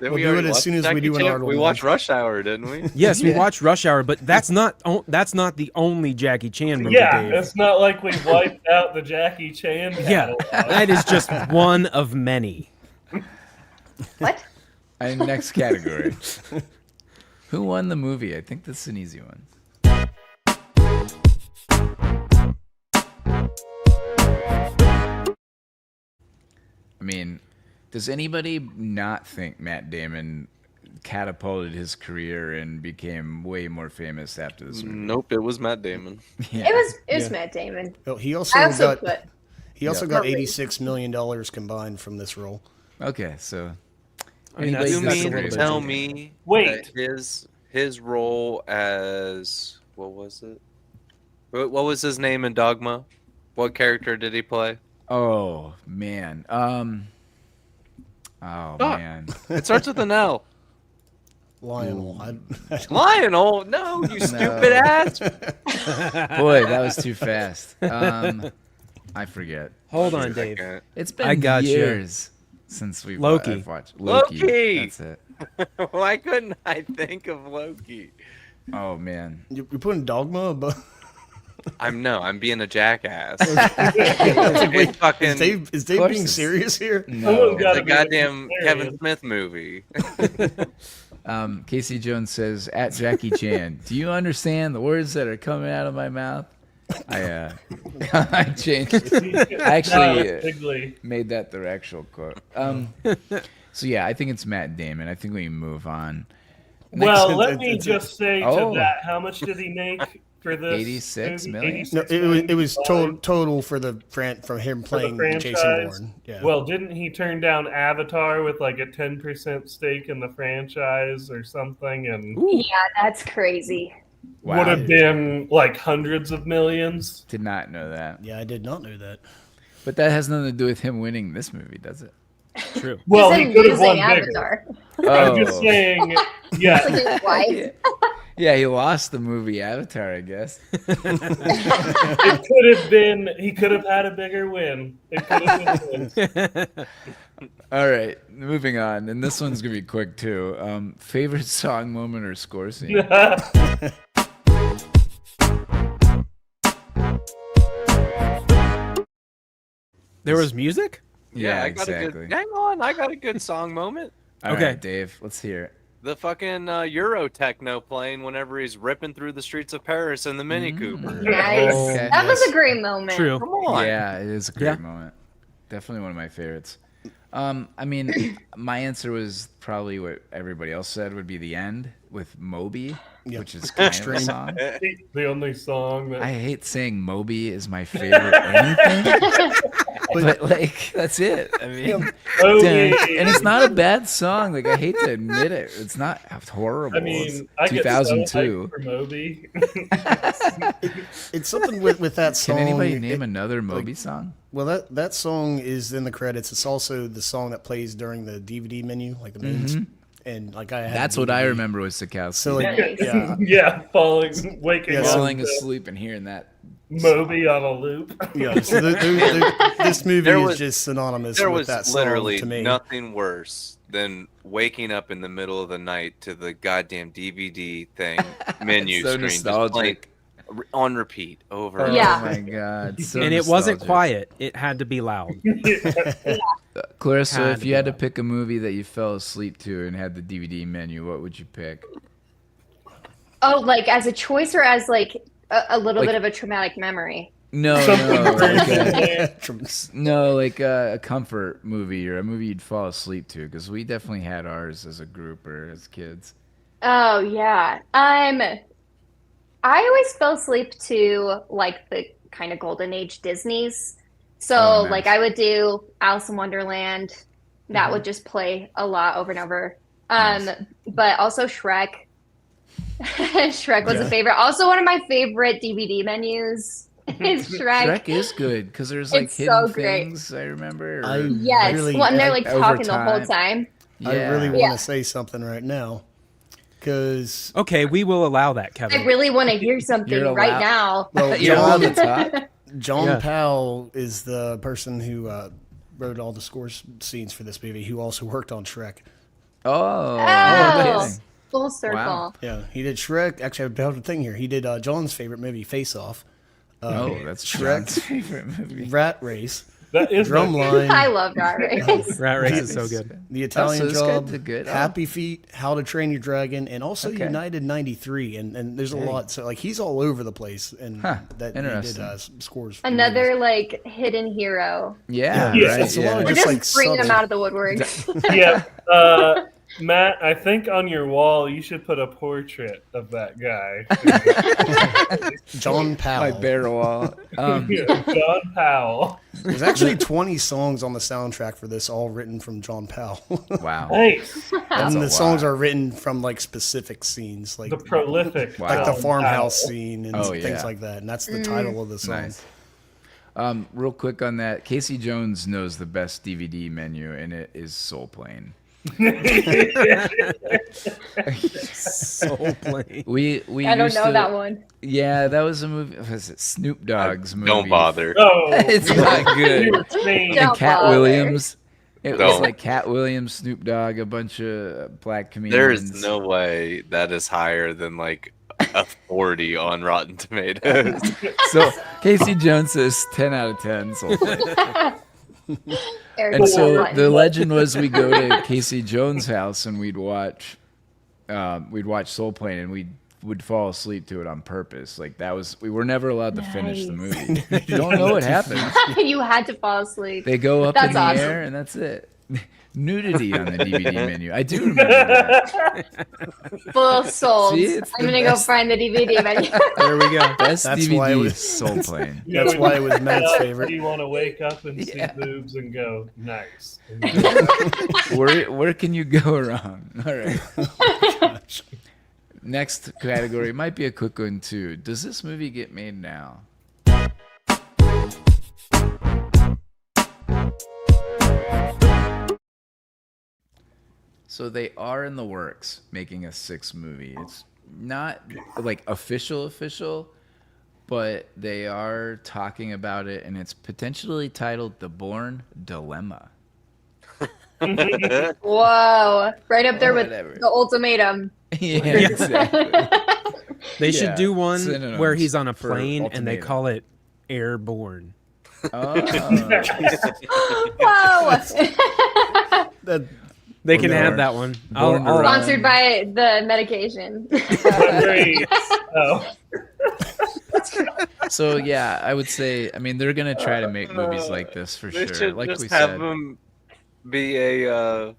we We'll do it as soon as we do an Arnold We one. watched Rush Hour, didn't we? Yes, we watched Rush Hour, but that's not the only Jackie Chan movie. Yeah, Dave. it's not like we wiped out the Jackie Chan. Yeah, catalog. that is just one of many. What? and next category. Who won the movie? I think this is an easy one. I mean, Does anybody not think Matt Damon catapulted his career and became way more famous after this movie? Nope, it was Matt Damon. Yeah. It was Matt Damon. Oh, he I also also got put got $86 million combined from this role. Okay, so I mean, anybody's that's You a got mean little to bit tell cheating. me Wait. that his role as what was it? What was his name in Dogma? What character did he play? Oh man. Man. It starts with an L. Lionel. Lionel? No, you stupid ass. Boy, that was too fast. I forget. Hold on, Dave. It's been I got you. years since we've Loki. I've watched Loki! That's it. Why couldn't I think of Loki? Oh man. You're putting Dogma above. I'm being a jackass. It's fucking Is Dave course being it's- serious here? No. Someone's gotta the be goddamn hilarious. Kevin Smith movie. Casey Jones says at Jackie Chan, do you understand the words that are coming out of my mouth? I I changed. I actually Bigly. made that their actual quote. So yeah, I think it's Matt Damon. I think we can move on. Well, Next- let me it's- just say Oh. to that, how much did he make for this? 86 movie? million? 86 No, it was million? total for from him For the playing Jason franchise? Bourne. Yeah. Well, didn't he turn down Avatar with like a 10% stake in the franchise or something, and Yeah, that's crazy. Wow. would have been like hundreds of millions? Did not know that. Yeah, I did not know that. But that has nothing to do with him winning this movie, does it? True. Well, He's he been could have won losing bigger. Avatar. I'm just saying, yeah. His wife. Yeah, he lost the movie Avatar, I guess. It could have been. He could have had a bigger win. It could have been. All right, moving on. And this one's going to be quick, too. Favorite song, moment, or score scene? There was music? Yeah, I got exactly. a good. Hang on, I got a good song moment. All Okay. right, Dave, let's hear it. The fucking Euro techno playing whenever he's ripping through the streets of Paris in the Mini Cooper. Nice. Okay. That was a great moment. True. Come on. Yeah, it is a great Yeah. moment. Definitely one of my favorites. I mean, my answer was probably what everybody else said would be the end with Moby, Yep. which is kind of a Extreme. song. The only song that I hate saying Moby is my favorite anything, but like that's it. I mean, Oh, and it's not a bad song. Like I hate to admit it, it's not horrible. I mean, It's I get so 2002. hyped for Moby. It's something with that song. Can anybody name another Moby song? Well, that song is in the credits. It's also the song that plays during the DVD menu, like the mains. And like I had That's a what I DVD. remember was Sikowski. So like, Nice. yeah, Yeah, waking Yeah, up falling to asleep and hearing that. Moby on a loop. yeah. So this movie There is was- just synonymous There with was that song literally to me. nothing worse than waking up in the middle of the night to the goddamn DVD thing menu So screen just nostalgic. like on repeat over. and Yeah. Oh my god. So And it wasn't nostalgic. quiet. It had to be loud. Clarissa, Had if to you be had to loud. pick a movie that you fell asleep to and had the DVD menu, what would you pick? Oh, like as a choice or as like a little Like- bit of a traumatic memory? No, Something no, like crazy. a comfort movie or a movie you'd fall asleep to, because we definitely had ours as a group or as kids. Oh yeah. I always fell asleep to like the kind of golden age Disney's. So Oh, nice. like I would do Alice in Wonderland. That would just play a lot over and over. Nice. But also Shrek. Shrek was a Yeah. favorite. Also one of my favorite DVD menus is Shrek. Shrek is good because there's like It's hidden so great. things I remember. I Yes. really, Well, and they're like over talking the whole time. time. yeah. I really want Yeah. to say something right now, because Okay, we will allow that, I Kevin. really want to hear something You're right allowed- now. well, You're allowed to John, talk. John Yeah. Powell is the person who wrote all the score scenes for this movie, who also worked on Shrek. Oh, no Oh, kidding. full circle. Wow. Yeah, he did Shrek. Actually, I have a thing here. He did John's favorite movie, Face Off, Oh, that's Shrek. John's favorite movie. Rat Race, That is Drumline. I love Rat Race. Rat Race is so good. The Italian so this guy Job, did good. Oh. Happy Feet, How to Train Your Dragon, and also Okay. United 93. And there's a lot. So, like, he's all over the place. And that he did Interesting. scores. For Another movies. like hidden hero. Yeah, Yeah, right. it's a lot of We're Just, just like, bringing him subtle. out of the woodwork. Yeah. Matt, I think on your wall you should put a portrait of that guy. John My Powell. bare wall. John Powell. There's actually 20 songs on the soundtrack for this, all written from John Powell. Wow. Nice. That's And a the songs lot. are written from like specific scenes, like The prolific. Wow. like the John farmhouse Powell. scene and Oh, things yeah. like that. And that's the title of the song. Nice. Real quick on that, Casey Jones knows the best DVD menu, and it is Soul Plane. Soul Plane. We I don't used know to- that one. Yeah, that was a movie. Was it Snoop Dogg's movie? Don't bother. Oh, It's not good. you're insane. Don't And Cat bother. Williams. It was Don't. like Cat Williams, Snoop Dogg, a bunch of black comedians. There's no way that is higher than like a 40 on Rotten Tomatoes. So Casey Jones says 10 out of 10 Soul Plane. Eric And so Clapton. the legend was we go to Casey Jones' house and we'd watch Soul Plane and we would fall asleep to it on purpose. Like that was we were never allowed to finish the Nice. movie. You don't know what happens. You had to fall asleep. They go up That's in the awesome. air and that's it. Nudity on the DVD menu. I do remember that. Full of souls. See, it's I'm the gonna go best. find the DVD menu. There we go. Best That's DVD why it was- Soul Plane. Yeah, That's when why you it was Matt's wake up, favorite. You want to wake up and see Yeah. boobs and go, nice. Where can you go wrong? All right. Next category might be a quick one too. Does this movie get made now? So they are in the works making a 6th movie. It's not like official, but they are talking about it, and it's potentially titled The Bourne Dilemma. Whoa. Right up there with Whatever. the ultimatum. Yeah, exactly. They should Yeah, do one synonyms where he's on a for plane and they ultimatum. call it Airborne. Oh. Whoa. That, They can Born- have that one. Born to Run. Sponsored by the medication. Great. Oh. So yeah, I would say. I mean, they're gonna try to make movies like this for They sure. should Like just we have said, him be a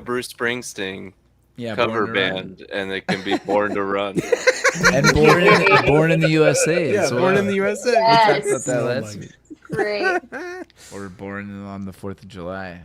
Bruce Springsteen yeah, cover Born to Run. band, and it can be Born to Run. and Born in the USA. Yeah, as Born well. in the USA. We talked Yes. about that Oh last my week. Great. Or Born on the 4th of July.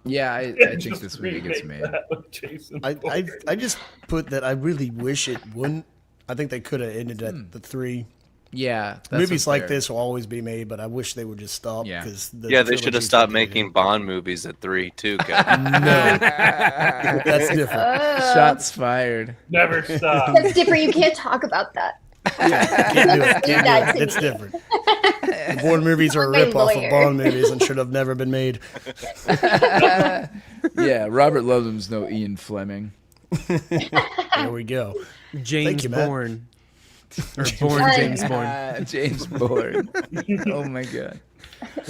Yeah, I think Just this movie gets remake made. that with Jason I Bourne. just put that I really wish it wouldn't. I think they could have ended at the 3. Yeah, that's Movies like fair. this will always be made, but I wish they would just stop. Yeah. Because Yeah, they should have stopped making Bond movies at 3 too, Kevin. No, that's different. Shots fired. Never stop. That's different. You can't talk about that. Can't do it. Can't do That's it. It's it. different. The Bourne movies are a My ripoff of lawyer. Bond movies and should have never been made. Yeah, Robert Loveham's no Ian Fleming. There we go. James you, Matt. Bourne. Or Bourne Nice. James Bourne. James Bourne. Oh my god.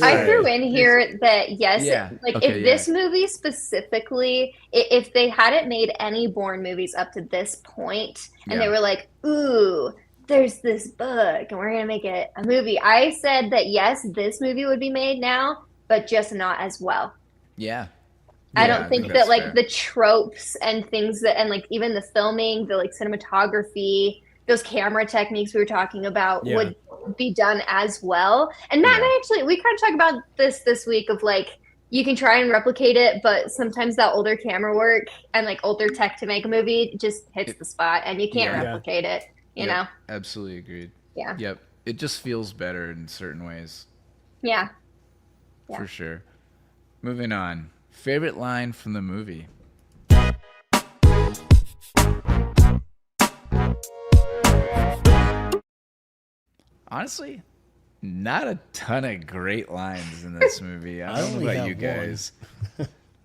I threw in here that yes, Yeah. like Okay, if this movie specifically, if they hadn't made any Bourne movies up to this point, and they Yeah. were like, "Ooh, there's this book, and we're gonna make it a movie," I said that yes, this movie would be made now, but just not as well. Yeah. I Yeah, don't think that that's like fair. the tropes and things that, and like even the filming, the like cinematography, those camera techniques we were talking about Yeah. would be done as well. And Matt and I actually, we kind of talked about this week of like, you can try and replicate it, but sometimes that older camera work and like older tech to make a movie just hits the spot and you can't Yeah. replicate it, you Yep, know? Absolutely agreed. Yeah. Yep. It just feels better in certain ways, Yeah. Yeah. for sure. Moving on. Favorite line from the movie? Honestly, not a ton of great lines in this movie. I don't know only about have you one. guys.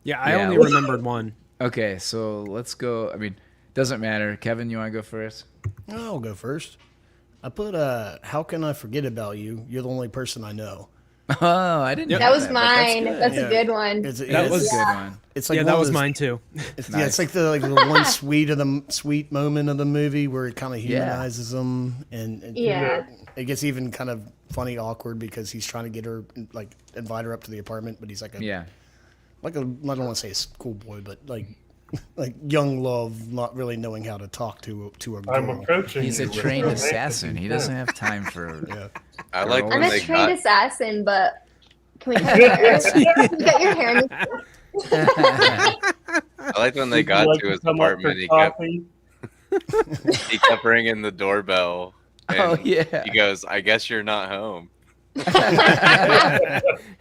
Yeah, I Yeah, only let's- remembered one. Okay, so let's go. I mean, doesn't matter. Kevin, you want to go first? I'll go first. I put, how can I forget about you? You're the only person I know. Oh, I didn't know That was but that's mine. good. That's a good one. That was a good one. It's like yeah, one that of was those- mine too. Yeah, it's like the one sweet moment of the movie where it kind of humanizes him, and Yeah. it gets even kind of funny, awkward because he's trying to get her invite her up to the apartment, but he's like I don't want to say a schoolboy, but like young love, not really knowing how to talk to a girl. I'm approaching. He's a you with trained romantic assassin. He doesn't intent. have time for. I like I'm when I'm they a trained got. assassin, but can we cut your hair? You got your hair in I like when they Would you got like to his come up for apartment. coffee? He kept ringing the doorbell. And Oh, yeah. He goes, "I guess you're not home."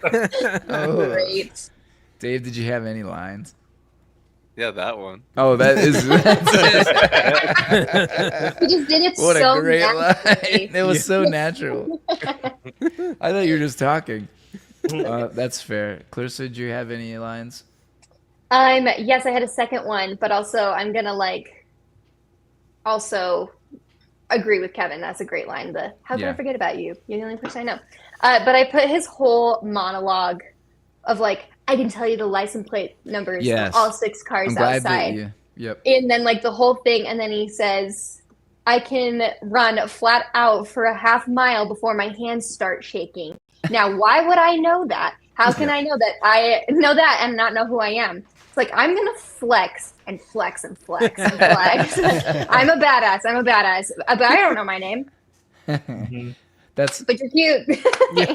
Oh. Great. Dave, did you have any lines? Yeah, that one. Oh, that is. He just did it What so a great naturally. line! It was so natural. I thought you were just talking. That's fair. Clarissa, did you have any lines? Yes, I had a second one, but also I'm gonna also agree with Kevin. That's a great line. How can I forget about you? You're the only person I know. But I put his whole monologue of I can tell you the license plate numbers Yes. of all 6 cars I'm glad outside. that you. Yep. And then the whole thing, and then he says, I can run flat out for a half mile before my hands start shaking. Now, why would I know that? How can I know that I know that and not know who I am? It's like, I'm going to flex and flex and flex and flex. I'm a badass. But I don't know my name. That's But you're cute.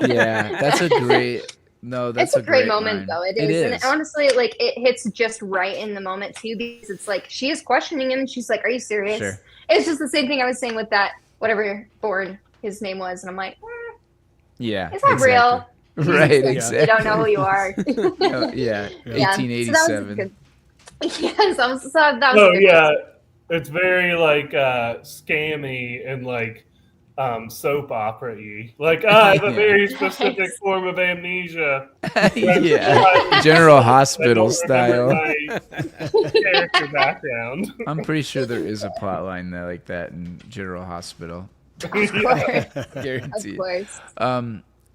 yeah. That's a great. No, that's It's a great moment, line. though. It It is. is. And honestly, it hits just right in the moment, too, because it's she is questioning him. And she's like, are you serious? Sure. It's just the same thing I was saying with that, whatever Bourne, his name was. And I'm like, Yeah. is that real? Right. You Exactly. don't know who you are. Oh, yeah. Yeah, 1887. So that was a good, yes, that was a Oh good yeah, it's very scammy and soap opera-y. I have a very specific form of amnesia. Yeah. General Hospital style. My character background. I'm pretty sure there is a plot line like that in General Hospital. Of course. Guaranteed. Of course.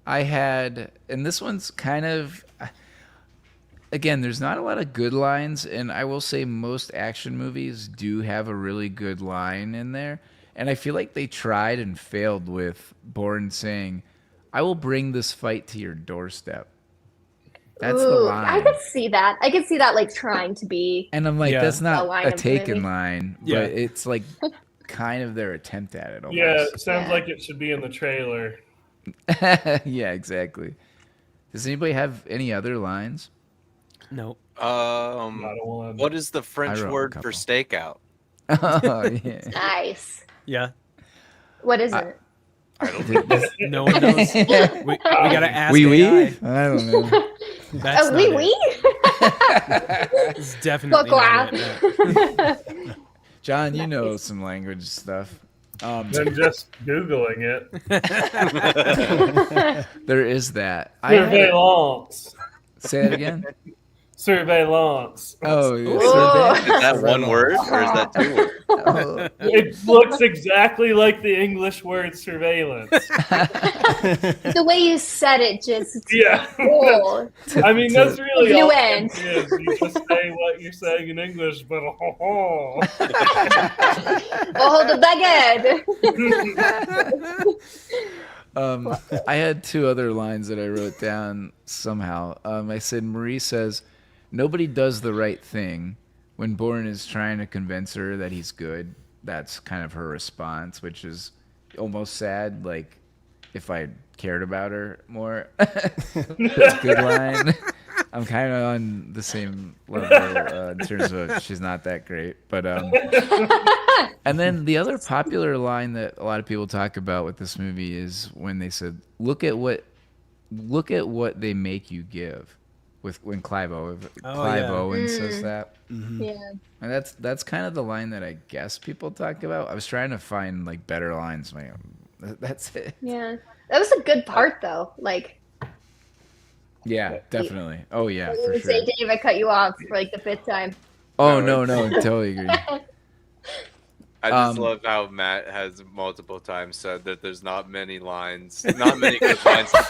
I had, and this one's kind of, again, there's not a lot of good lines, and I will say most action movies do have a really good line in there. And I feel like they tried and failed with Bourne saying, I will bring this fight to your doorstep. That's the Ooh, line. I could see that. Trying to be. And I'm like, Yeah. that's The not line a of the taken movie. line, Yeah. but it's kind of their attempt at it almost. Yeah, it sounds Yeah. like it should be in the trailer. Yeah, exactly. Does anybody have any other lines? No. Not a one. What is the French wrote a word couple. for stakeout? Oh, yeah. Nice. Yeah. What is it? I don't know. No one knows. We gotta ask Wee AI. wee? I don't know. That's Oh, not wee it. wee? It's definitely not it. No. John, you know some language stuff. Than just Googling it. There is that. Surveillance. Say that again? Surveillance. Oh, Ooh. yeah. Is that one word or is that 2 words? Oh, It looks exactly like the English word surveillance. The way you said it just. Yeah. Cool. I mean, that's really You all win. it is. You just say what you're saying in English, but Oh, the baguette. I had 2 other lines that I wrote down somehow. I said, Marie says, nobody does the right thing when Bourne is trying to convince her that he's good. That's kind of her response, which is almost sad. Like, if I cared about her more. That's a good line. I'm kind of on the same level in terms of she's not that great. But and then the other popular line that a lot of people talk about with this movie is when they said, look at what they make you give. When Clive Owen says that. Yeah. And that's kind of the line that I guess people talk about. I was trying to find better lines. That's it. Yeah. That was a good part, though. Yeah, definitely. Oh yeah, You for would sure. say, Dave, I cut you off for the 5th time. Oh no, totally agree. I just love how Matt has multiple times said that there's not many good lines to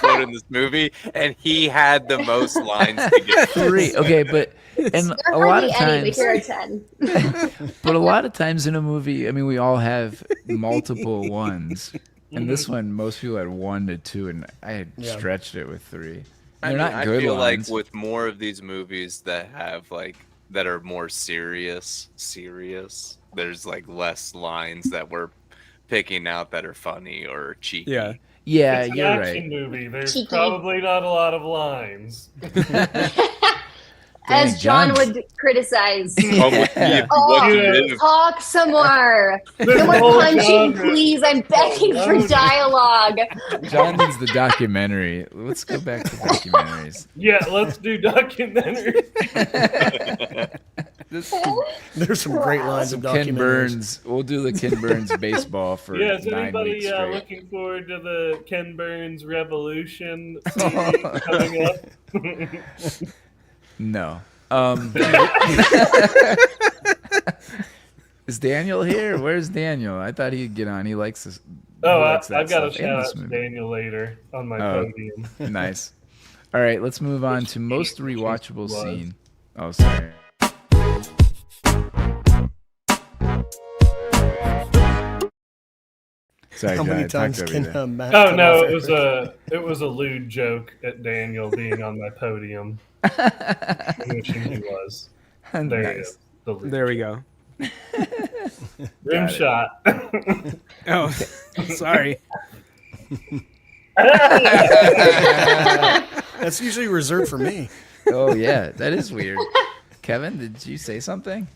put in this movie, and he had the most lines to get. 3. Okay, but and a lot of times, here are 10. but a lot of times in a movie, I mean, we all have multiple ones, and this one, most people had 1 to 2, and I had stretched it with 3. They're not good I feel lines. like with more of these movies that have that are more serious, there's like less lines that we're picking out that are funny or cheeky. Yeah. Yeah, It's an you're action right. movie. There's Cheeky. probably not a lot of lines. As John John's- would criticize. What would be- what do you do? Talk some more. This No more whole punching, genre- please. I'm begging for loaded. dialogue. John needs the documentary. Let's go back to documentaries. Yeah, let's do documentary. There's some great lines of Ken documentaries. Burns. We'll do the Ken Burns baseball for Yeah, is 9 anybody weeks straight. looking forward to the Ken Burns Revolution series coming up? No. Is Daniel here? Where's Daniel? I thought he'd get on. He likes this. Oh, he likes that I've got a stuff in shout this out to movie. Daniel later on my Oh. podium. Nice. All right, let's move on to most rewatchable Was. scene. Oh, sorry. Sorry, How John, many I times talked can over you Matt Oh come no, off it was a lewd joke at Daniel being on my podium. Wishing he was. there. There Nice. he is. The lewd There we go. rim Got it. shot. Oh, sorry. That's usually reserved for me. Oh yeah, that is weird. Kevin, did you say something?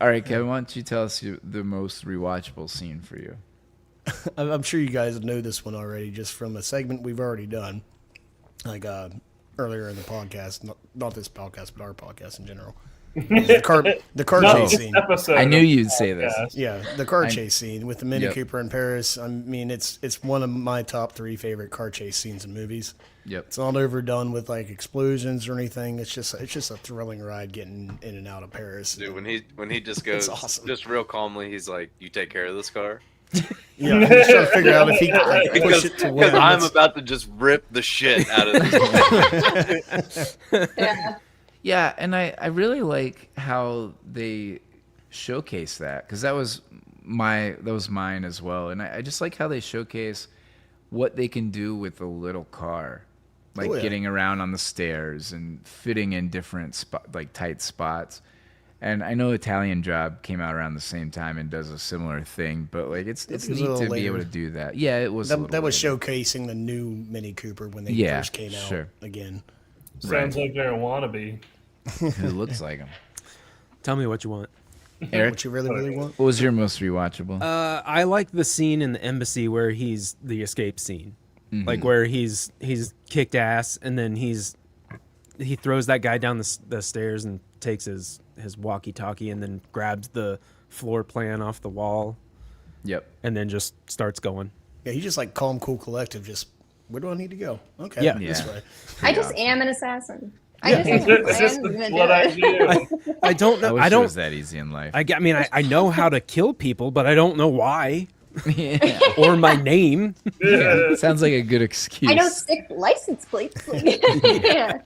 All right, Kevin, why don't you tell us the most rewatchable scene for you? I'm sure you guys know this one already, just from a segment we've already done, like earlier in the podcast. Not this podcast, but our podcast in general. The car No, chase this scene. episode I knew of you'd say this. podcast. Yeah, the car I- chase scene with the Mini Yep. Cooper in Paris. I mean, it's one of my top 3 favorite car chase scenes in movies. Yep. It's not overdone with like explosions or anything. It's just a thrilling ride getting in and out of Paris. Dude, when he just goes, awesome. just real calmly, he's like, "You take care of this car," Yeah, I'm just trying to figure out if he could like, push it to because where I'm it's- about to just rip the shit out of this. Yeah. Yeah, and I really like how they showcase that, because that was mine as well, and I just like how they showcase what they can do with a little car, like Oh, yeah. getting around on the stairs and fitting in different tight spots. And I know Italian Job came out around the same time and does a similar thing, but like it's was neat a little to be able later. to do that. Yeah, it was. a little That was later. showcasing the new Mini Cooper when they Yeah, first came out sure. again. Sounds like they're a wannabe. It looks like him. Tell me what you want. Eric, What you really want? what was your most rewatchable? I like the scene in the embassy where he's the escape scene, Mm-hmm. like where he's kicked ass and then he throws that guy down the stairs and takes his walkie-talkie and then grabs the floor plan off the wall Yep. and then just starts going. Yeah, he's just like calm, cool, collective. Just where do I need to go? Okay, Yeah. this Yeah. way. I just am an assassin. I just am. It's just I'm gonna what do I it. do. I don't I know. wish I it don't. was that easy in life. I mean, I know how to kill people, but I don't know why yeah. or my name. Yeah, sounds like a good excuse. I know stick license plates. Yeah.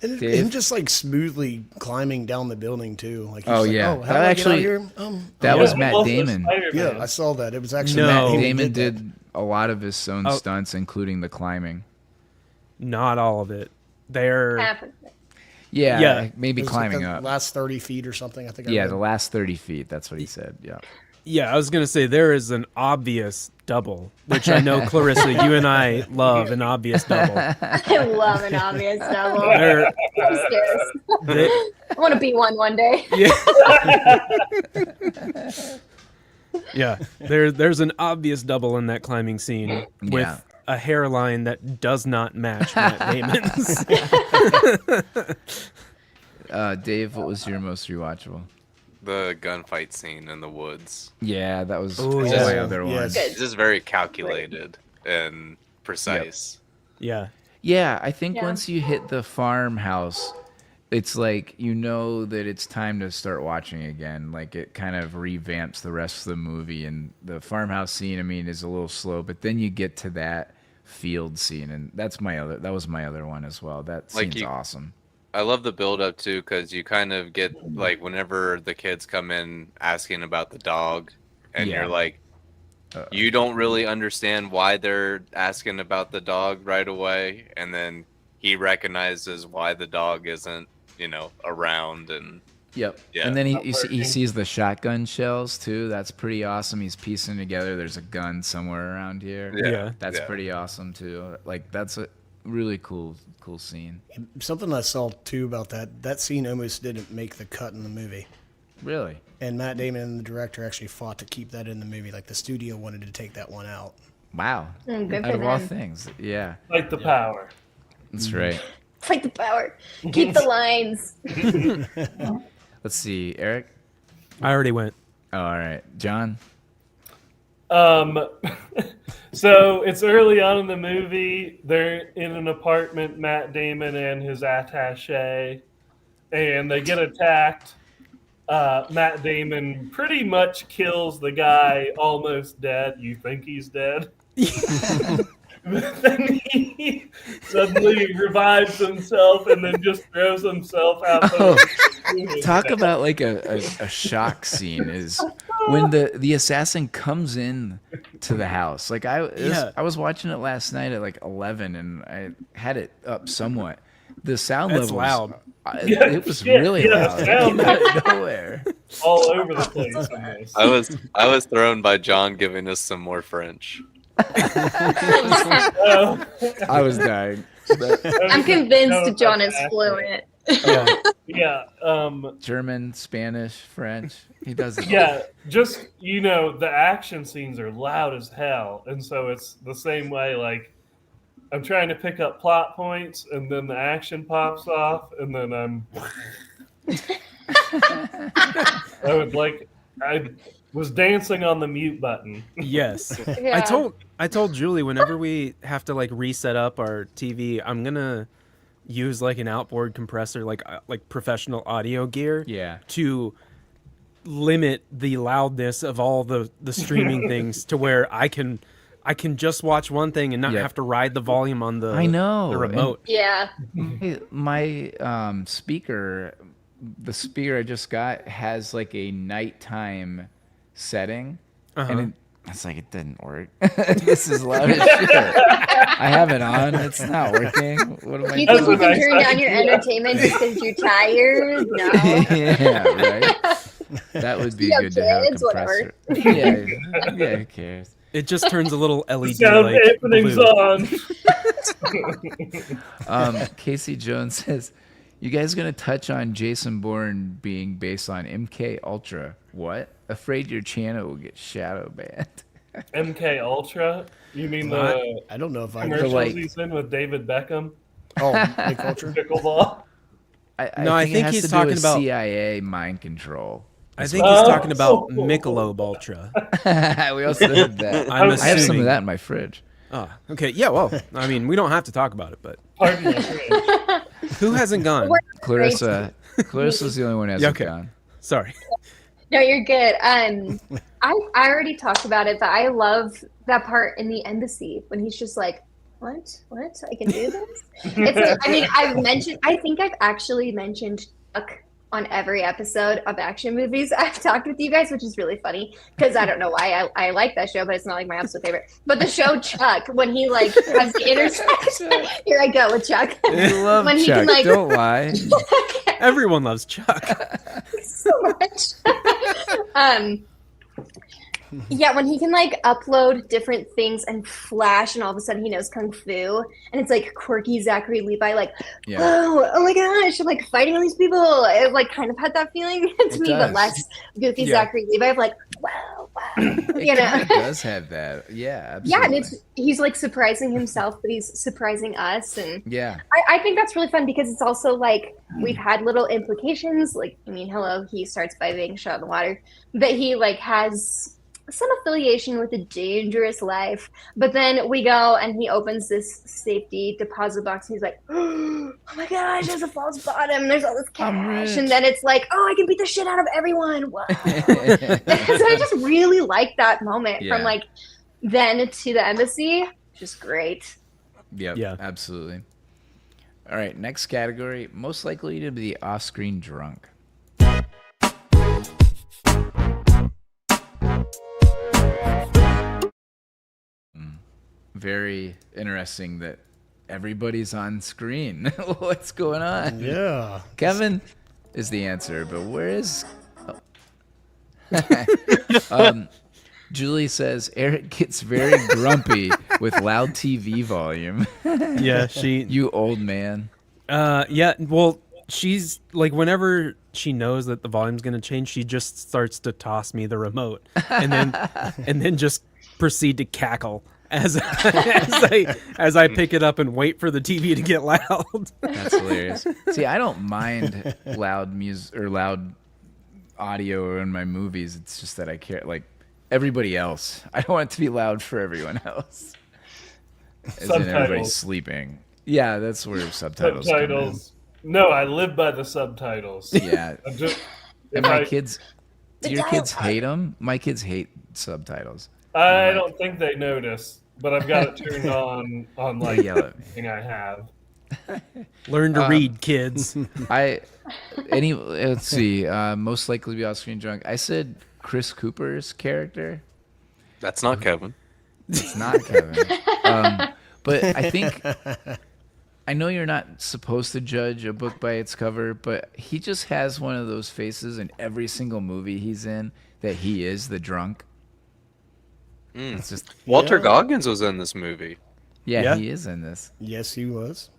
And Dave? him just like smoothly climbing down the building too. Like, he's Oh, like, yeah. how That do I get actually- out here? that oh, was yeah. Matt Also Damon. Spider-Man. Yeah, I saw that. It was actually No. Matt Damon Damon did. did a lot of his own Oh. stunts, including the climbing. Not all of it. They're Half of it. Yeah, Yeah. maybe It was like climbing the up. last 30 feet or something. I think. I Yeah, read. the last 30 feet. That's what he said. Yeah. yeah. I was gonna say there is an obvious double, which I know Clarissa, you and I love an obvious double. I love an obvious double. They're, I'm scared. they, I want to be one day. yeah. There's an obvious double in that climbing scene with Yeah. a hairline that does not match Matt Damon's. Dave, what was your most rewatchable? The gunfight scene in the woods. Yeah, that was Oh, my yeah. other one. Yes. It's just very calculated and precise. Yeah. Yeah, I think Yeah. once you hit the farmhouse it's like you know that it's time to start watching again. Like it kind of revamps the rest of the movie, and the farmhouse scene, I mean, is a little slow, but then you get to that field scene, and that was my other one as well. That scene's awesome. I love the build up too, because you kind of get like whenever the kids come in asking about the dog, and you're like, you don't really understand why they're asking about the dog right away, and then he recognizes why the dog isn't, around, and Yep. Yeah. And then he sees the shotgun shells too. That's pretty awesome. He's piecing together there's a gun somewhere around here. Yeah. That's pretty awesome too. Like that's a really cool scene. Something I saw too about that scene almost didn't make the cut in the movie. Really? And Matt Damon and the director actually fought to keep that in the movie. Like the studio wanted to take that one out. Wow. Good Out for of all them. things. Yeah. Like the power. That's right. Fight the power. Keep the lines. Let's see, Eric. I already went. Oh, all right, John. So it's early on in the movie. They're in an apartment, Matt Damon and his attaché, and they get attacked. Matt Damon pretty much kills the guy almost dead. You think he's dead. But then he suddenly revives himself and then just throws himself out. Talk about like a shock scene is when the assassin comes in to the house. Like I was watching it last night at like 11 and I had it up somewhat. The sound level loud. It was really loud. It sound came out of nowhere. all over the place in this. I was thrown by John giving us some more French. I was dying. I'm convinced John is fluent. Yeah. German, Spanish, French. He does it. Yeah, just the action scenes are loud as hell, and so it's the same way. Like I'm trying to pick up plot points, and then the action pops off, and then I was dancing on the mute button. Yes. Yeah. I told Julie whenever we have to like reset up our TV, I'm gonna use like an outboard compressor, like professional audio gear, to limit the loudness of all the streaming things to where I can just watch one thing and not have to ride the volume on the the remote. Yeah. Hey, my speaker, the speaker I just got has like a nighttime setting, and it's like it didn't work. This is loud as shit. I have it on. It's not working. What am I You doing? think you can turn down your entertainment just because you're tired? No. Yeah, right. That would be You have good to have a kids, whatever. compressor. Yeah, who cares? It just turns a little LED Sound light opening's blue. on. Casey Jones says, "You guys gonna touch on Jason Bourne being based on MK Ultra? What? Afraid your channel will get shadow banned." MK Ultra? You mean the I don't know if I commercials he's in with David Beckham? MK Ultra. Pickleball. I think it has he's to do talking with about CIA mind control. I think he's talking about Michelob Ultra. We also did that. I'm I have some assuming. of that in my fridge. Oh, okay. Yeah, well, I mean, we don't have to talk about it, but Pardon my French. who hasn't gone? Clarissa's the only one who hasn't okay. gone. Sorry. No, you're good. I already talked about it, but I love that part in the embassy when he's just like, what? I can do this? I think I've actually mentioned Chuck on every episode of action movies I've talked with you guys, which is really funny because I don't know why I like that show, but it's not like my absolute favorite. But the show Chuck, when he like has the intersection, here I go with Chuck. You love When he Chuck. can, like- Don't lie. Everyone loves Chuck. So much. Yeah, when he can like upload different things and flash, and all of a sudden he knows kung fu, and it's like quirky Zachary Levi, like, whoa, oh my gosh, I'm like fighting all these people. I like kind of had that feeling to me, but less goofy Zachary Levi of like, wow. It kind of does have that. Yeah, absolutely. Yeah, and he's like surprising himself, but he's surprising us, and yeah. I think that's really fun because it's also like we've had little implications. Like, I mean, hello, he starts by being shot in the water, but he like has some affiliation with a dangerous life. But then we go and he opens this safety deposit box and he's like, oh my gosh, there's a false bottom. There's all this cash. And then it's like, oh, I can beat the shit out of everyone. Wow. So I just really like that moment from like then to the embassy. Just great. Yep, yeah, absolutely. All right, next category, most likely to be off-screen drunk. Very interesting that everybody's on screen. What's going on? Yeah. Kevin is the answer, but where is... Julie says Eric gets very grumpy with loud TV volume. Yeah, You old man. Yeah, well, she's like, whenever she knows that the volume's going to change, she just starts to toss me the remote and then just proceed to cackle as I pick it up and wait for the TV to get loud. That's hilarious. See, I don't mind loud music or loud audio in my movies. It's just that I care, like everybody else. I don't want it to be loud for everyone else. As in everybody's sleeping. Yeah, that's where subtitles come in. No, I live by the subtitles. Yeah. And my kids, do your kids hate them? My kids hate subtitles. I don't think they notice, but I've got it turned on like everything I have. Learn to read, kids. Let's see. Most likely to be off-screen drunk. I said Chris Cooper's character. That's not Kevin. It's not Kevin. But I think, I know you're not supposed to judge a book by its cover, but he just has one of those faces in every single movie he's in that he is the drunk. It's just Walter Goggins was in this movie. Yeah, he is in this. Yes, he was.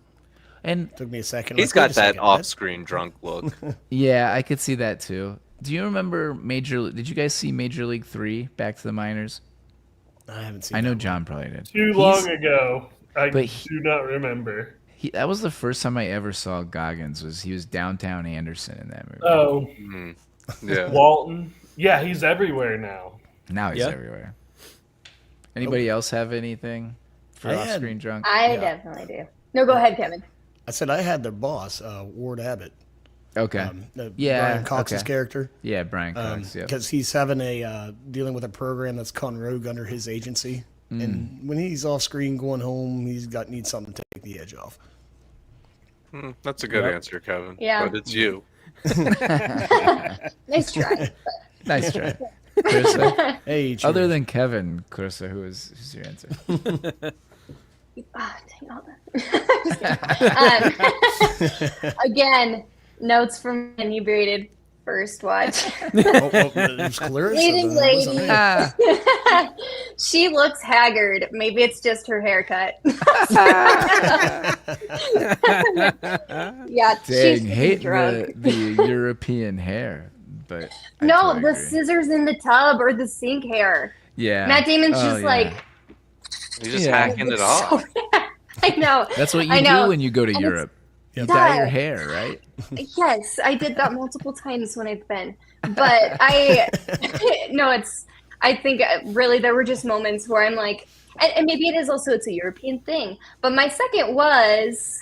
And took me a second. He's got that off-screen drunk look. Yeah, I could see that too. Do you remember did you guys see Major League 3, Back to the Minors? I haven't seen I know that John probably did. Too long ago. I do not remember. That was the first time I ever saw Goggins. He was Downtown Anderson in that movie. Oh. Yeah. Walton. Yeah, he's everywhere now. Now he's everywhere. Anybody else have anything for off-screen drunk? I definitely do. No, go ahead, Kevin. I said I had their boss, Ward Abbott. Okay. Brian Cox's character. Yeah, Brian Cox. Because he's having dealing with a program that's gone rogue under his agency, and when he's off screen going home, needs something to take the edge off. That's a good answer, Kevin. Yeah, but it's you. Nice try. Nice try, Klarissa. Hey, cheers. Other than Kevin, Klarissa, who's your answer? Again, notes from inebriated first watch. Leading lady. She looks haggard. Maybe it's just her haircut. Yeah, Dang, she's hate drunk. the European hair, but no, I the agree. scissors in the tub or the sink hair. Yeah, Matt Damon's just like he's just hacking it off. I know. That's what you do when you go to Europe. You dye your hair, right? Yes, I did that multiple times when I've been. But I think really there were just moments where I'm like, and maybe it is also, it's a European thing. But my second was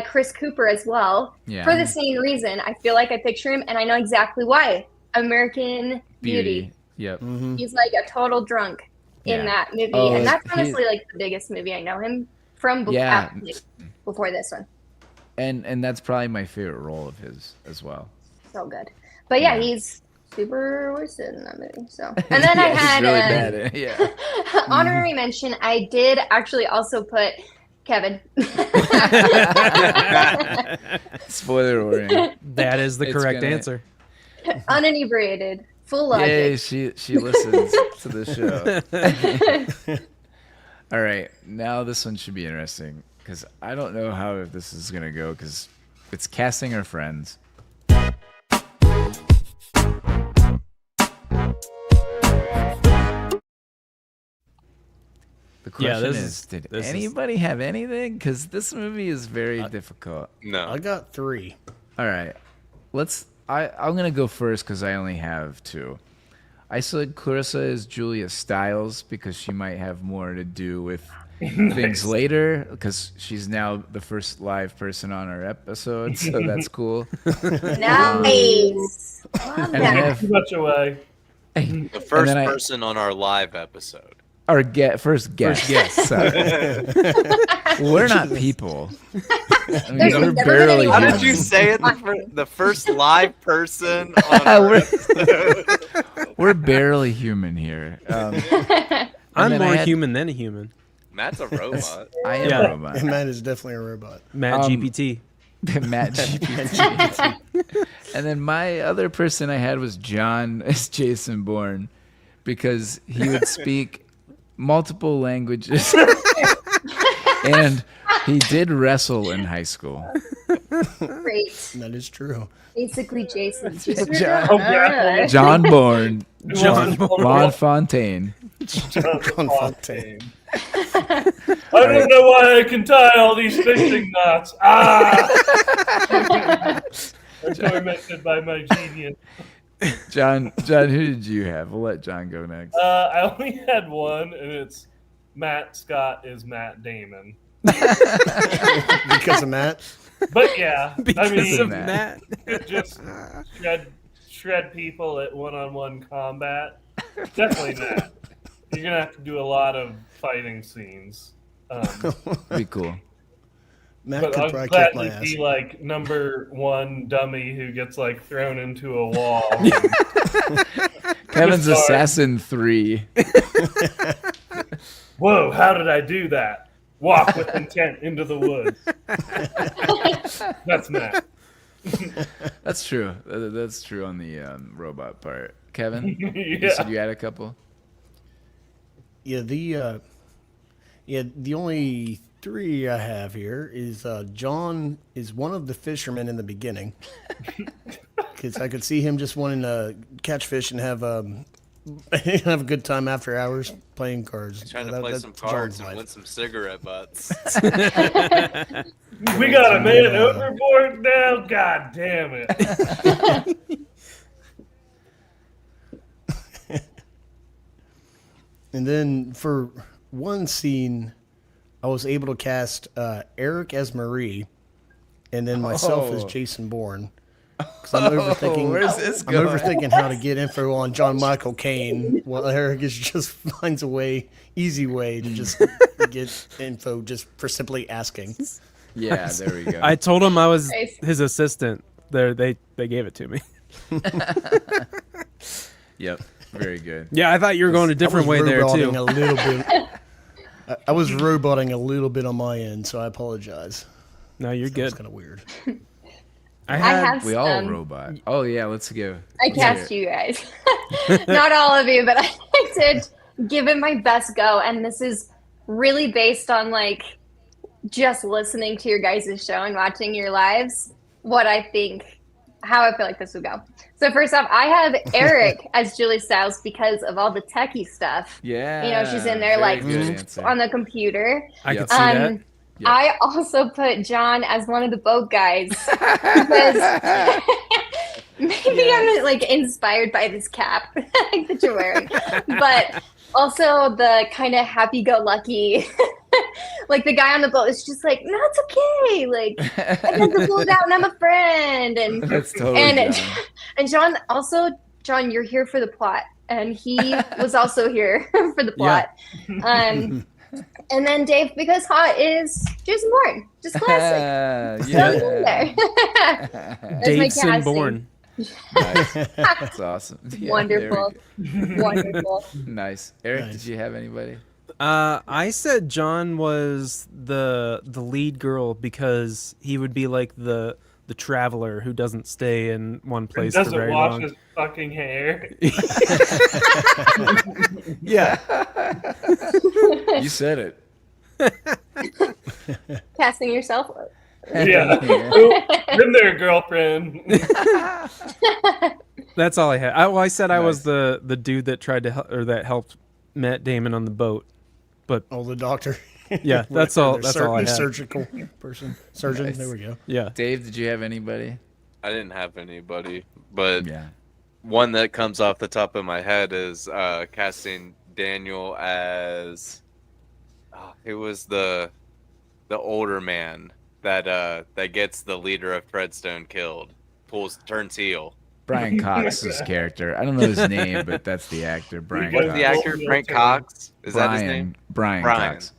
Chris Cooper as well. Yeah. For the same reason. I feel like I picture him and I know exactly why. American Beauty. Yep. He's like a total drunk in that movie. And that's honestly like the biggest movie I know him from before this one. And that's probably my favorite role of his as well. So good. But yeah, he's super wasted in that movie. So, and then I had really bad. honorary mention. I did actually also put Kevin. Spoiler warning. That is the correct answer. Uninebriated, full logic. Yay, she listens to the show. All right, now this one should be interesting because I don't know how this is gonna go because it's casting our friends. The question is, did anybody have anything? Because this movie is very difficult. No. I got 3. All right. I'm going to go first because I only have 2. I said Klarissa is Julia Stiles because she might have more to do with things later, because she's now the first live person on our episode, so that's cool. Nice. Love And I that. have Too much away. The first then I- person on our live episode. our first guest. Sorry. We're not people. I mean, There's we're never been barely anyone How humans. did you say it? The first live person on our We're- episode. We're barely human here. I'm then I more had- human than a human. Matt's a robot. I am Yeah. a robot. And Matt is definitely a robot. Matt GPT. Matt GPT. And then my other person I had was John as Jason Bourne, because he would speak multiple languages. And he did wrestle in high school. Great. That is true. Basically, Jason. John, Oh, yeah. John Bourne. John Lon Fontaine. John Fontaine. I don't know why I can tie all these fishing knots. I'm tormented by my genius. John, who did you have? We'll let John go next. I only had one, and it's Matt Scott is Matt Damon. Because of Matt. But yeah, Because I mean, of Matt. Matt. just shred people at one-on-one combat. Definitely Matt. You're gonna have to do a lot of fighting scenes. Be cool. Matt But could I'm probably glad kick my to ass. be like number one dummy who gets like thrown into a wall. Kevin's Sorry. Assassin 3. Whoa, how did I do that? Walk with intent into the woods. That's Matt. That's true. That's true on the robot part. Kevin, you Yeah. said you had a couple? Yeah, the only three I have here is John is one of the fishermen in the beginning, because I could see him just wanting to catch fish and have have a good time after hours playing cards. Trying to That- play that's some cards John's and life. win some cigarette butts. We got a man overboard now? God damn it. And then for one scene, I was able to cast Eric as Marie, and then myself as Oh. Jason Bourne. Because I'm overthinking. where's this I'm going? overthinking how to get info on John Michael Caine. While Eric just finds a easy way to just get info just for simply asking. Yeah, there we go. I told him I was Nice. his assistant. They gave it to me. Yep, very good. Yeah, I thought you were going a different way there roboting too. a little bit. I was roboting a little bit on my end, so I apologize. No, you're It's good. kind of weird. I have We all some. robot. Oh yeah, let's go. I Let's hear cast it. you guys. Not all of you, but I did give it my best go. And this is really based on like just listening to your guys' show and watching your lives, what I think, how I feel like this would go. So first off, I have Eric as Julie Stiles because of all the techie stuff. Yeah. You know, she's in there very like good answer. on the computer. I Yep. could see that. Yep. I also put John as one of the boat guys because maybe I'm like inspired by this cap like, that you're wearing, but also the kind of happy-go-lucky, like the guy on the boat is just like, no, it's okay, like I got the boat out and I'm a friend, and That's totally and John. and John also, John, you're here for the plot, and he was also here for the plot. And then Dave, because hot is Jason Bourne, just classic. Yeah. Throw it in there. That's my Daveson casting. Bourne. Nice. That's awesome. Yeah, there we Wonderful. go. Wonderful. Nice. Eric, Nice. did you have anybody? I said John was the lead girl because he would be like the traveler who doesn't stay in one place for Doesn't very wash long. his fucking hair. Yeah. You said it. Casting yourself. Yeah. Been there, girlfriend. That's all I had. I said I was the dude that tried to or that helped Matt Damon on the boat. Oh, the doctor. Yeah, that's all. Their That's all I had. surgical person. Surgeon. Nice. There we go. Yeah. Dave, did you have anybody? I didn't have anybody, but Yeah. one that comes off the top of my head is casting Daniel as it was the older man that gets the leader of Treadstone killed, turns heel. Brian Cox's character. I don't know his name, but that's the actor. Brian What's Cox. the actor? Frank Cox? Is that his name? Brian Cox.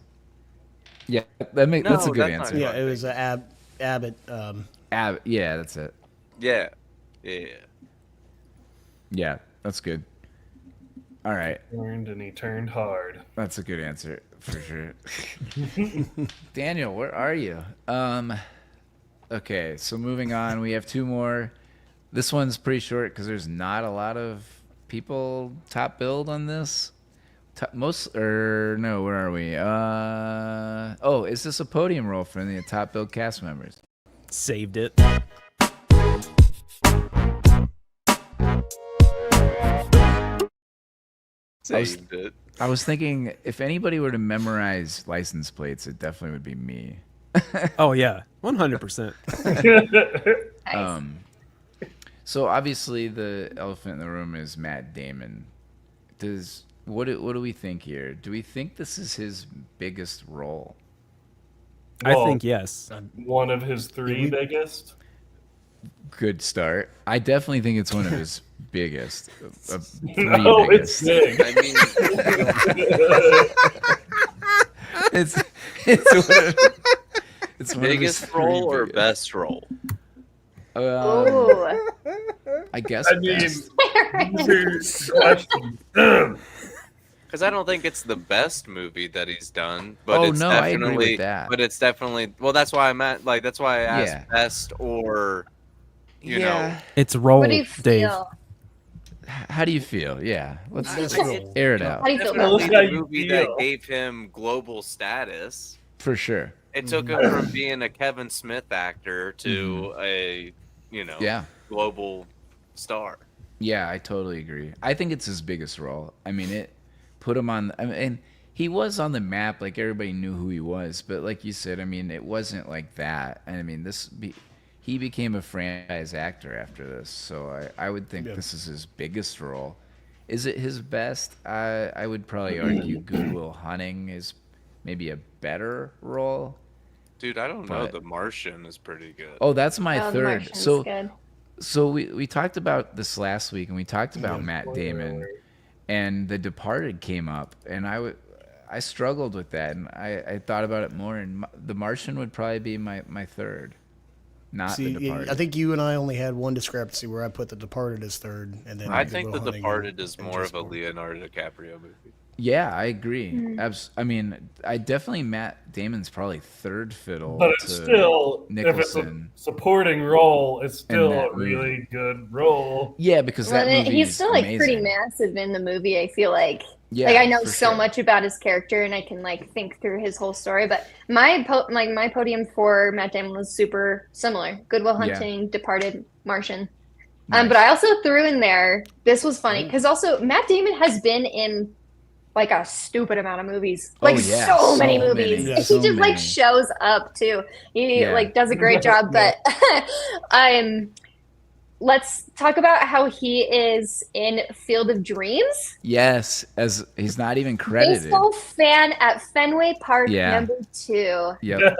Yeah, that's a good answer. Yeah, it was Abbott. Yeah, that's it. Yeah. Yeah, that's good. All right. Turned and he turned hard. That's a good answer for sure. Daniel, where are you? Okay, so moving on, we have two more. This one's pretty short because there's not a lot of people top billed on this. Where are we? Is this a podium role for any of the top billed cast members? Saved it. Saved it. I was thinking if anybody were to memorize license plates, it definitely would be me. Oh yeah, 100%. Nice. So obviously the elephant in the room is Matt Damon. What do we think here? Do we think this is his biggest role? I Well, think yes. One of his three biggest. Good start. I definitely think it's one of his biggest. Three No, biggest. it's big. I mean, It's one of his biggest three role or biggest. best role? Ooh. I guess. I mean, best. these are questions. Because I don't think it's the best movie that he's done, but Oh, it's no, I definitely. agree with that. But it's definitely. Well, that's why I'm at. Like, that's why I asked Yeah. best or. You know. It's role, What do you Dave. feel? How do you feel? Yeah, let's Best role. air it out How do you feel Definitely about How the you movie feel. that gave him global status. for sure. It took him from being a Kevin Smith actor to a, Yeah. global star. Yeah, I totally agree. I think it's his biggest role. I mean, it put him on. And he was on the map. Like everybody knew who he was. But like you said, I mean, it wasn't like that. And I mean, he became a franchise actor after this. So I would think this is his biggest role. Is it his best? I would probably argue Good Will Hunting is maybe a better role. Dude, I don't know. But- The Martian is pretty good. Oh, that's my Oh, The third. Martian's So good. So we talked about this last week, and we talked about Matt Damon, and The Departed came up, and I struggled with that, and I thought about it more, and The Martian would probably be my third, not The Departed. I think you and I only had one discrepancy where I put The Departed as third, and then I Good think Will The Hunting Departed is and more just of a Bourne. Leonardo DiCaprio movie. Yeah, I agree. I mean, I definitely Matt Damon's probably third fiddle But it's to still, if it's a Nicholson. supporting role, it's still that a really good role. Yeah, because that Well, movie he's is still like amazing. pretty massive in the movie. I feel like. Yeah, Like I know for so sure. much about his character, and I can like think through his whole story. But my podium for Matt Damon was super similar: Good Will Yeah. Hunting, Departed, Martian. Nice. But I also threw in there. This was funny because also Matt Damon has been in like a stupid amount of movies, like yeah, so many so movies. many, He so just like many. shows up too. He Yeah. like does a great job. But let's talk about how he is in Field of Dreams. Yes, as he's not even credited. Baseball fan at Fenway Park Yeah. #2. Yep. Yeah.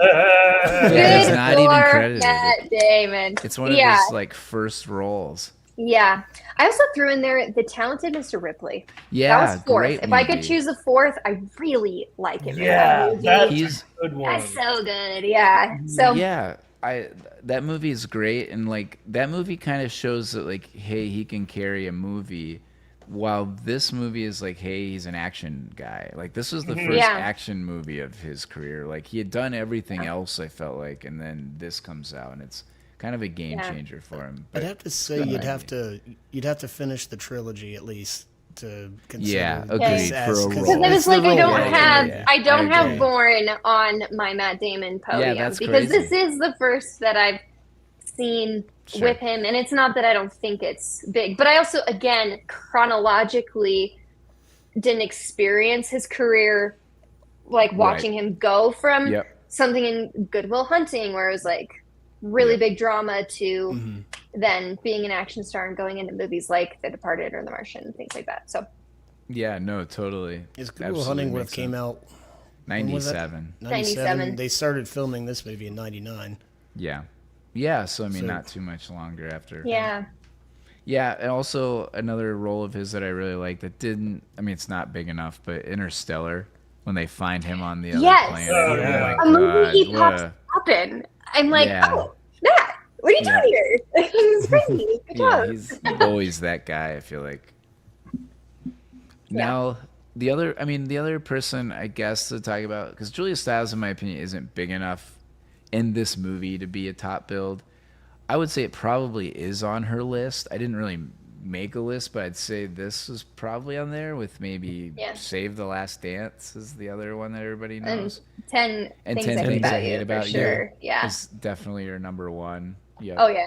Yeah, he's Good not even for credited. Matt Damon. It's one of yeah, his like first roles. yeah. I also threw in there The Talented Mr. Ripley. Yeah, That was fourth. great If I could movie. choose a fourth, I really like him. in Yeah, that movie. that's He's- a good one. That's so good. Yeah. So Yeah, that movie is great, and like that movie kind of shows that like, hey, he can carry a movie, while this movie is like, hey, he's an action guy. Like this was the first Yeah. action movie of his career. Like he had done everything else, I felt like, and then this comes out, and it's kind of a game Yeah. changer for him. I'd But have to say good you'd have to finish the trilogy at least to consider. Yeah, this agreed, as- for a 'cause role. because it it's was the like I role, don't right? have yeah. I don't I have agree. Bourne on my Matt Damon podium that's because crazy. this is the first that I've seen Sure. with him, and it's not that I don't think it's big, but I also again chronologically didn't experience his career like watching him go from Yep. something in Good Will Hunting where it was like really Yep. big drama to than being an action star and going into movies like The Departed or The Martian and things like that. So Yeah, no, totally. Is Good Will Hunting would have came out 97. 97. They started filming this movie in 99. Yeah. Yeah, so I mean, So- not too much longer after. yeah. Yeah, and also another role of his that I really like that didn't, I mean, it's not big enough, but Interstellar, when they find him on the other Yes. planet. Oh, Oh, yeah. my A God. movie he what pops a- up in. I'm like, Yeah. oh, Matt, what are you Yeah. doing here? It's crazy. Good Yeah, job. he's always that guy, I feel like. Now, the other person, I guess, to talk about, because Julia Stiles, in my opinion, isn't big enough in this movie to be a top build. I would say it probably is on her list. I didn't really make a list, but I'd say this is probably on there with maybe Yeah. Save the Last Dance is the other one that everybody And knows. 10 And things 10 I hate Things about I you, Hate for About You sure. Yeah. Is definitely your number one. Yeah. Oh, yeah.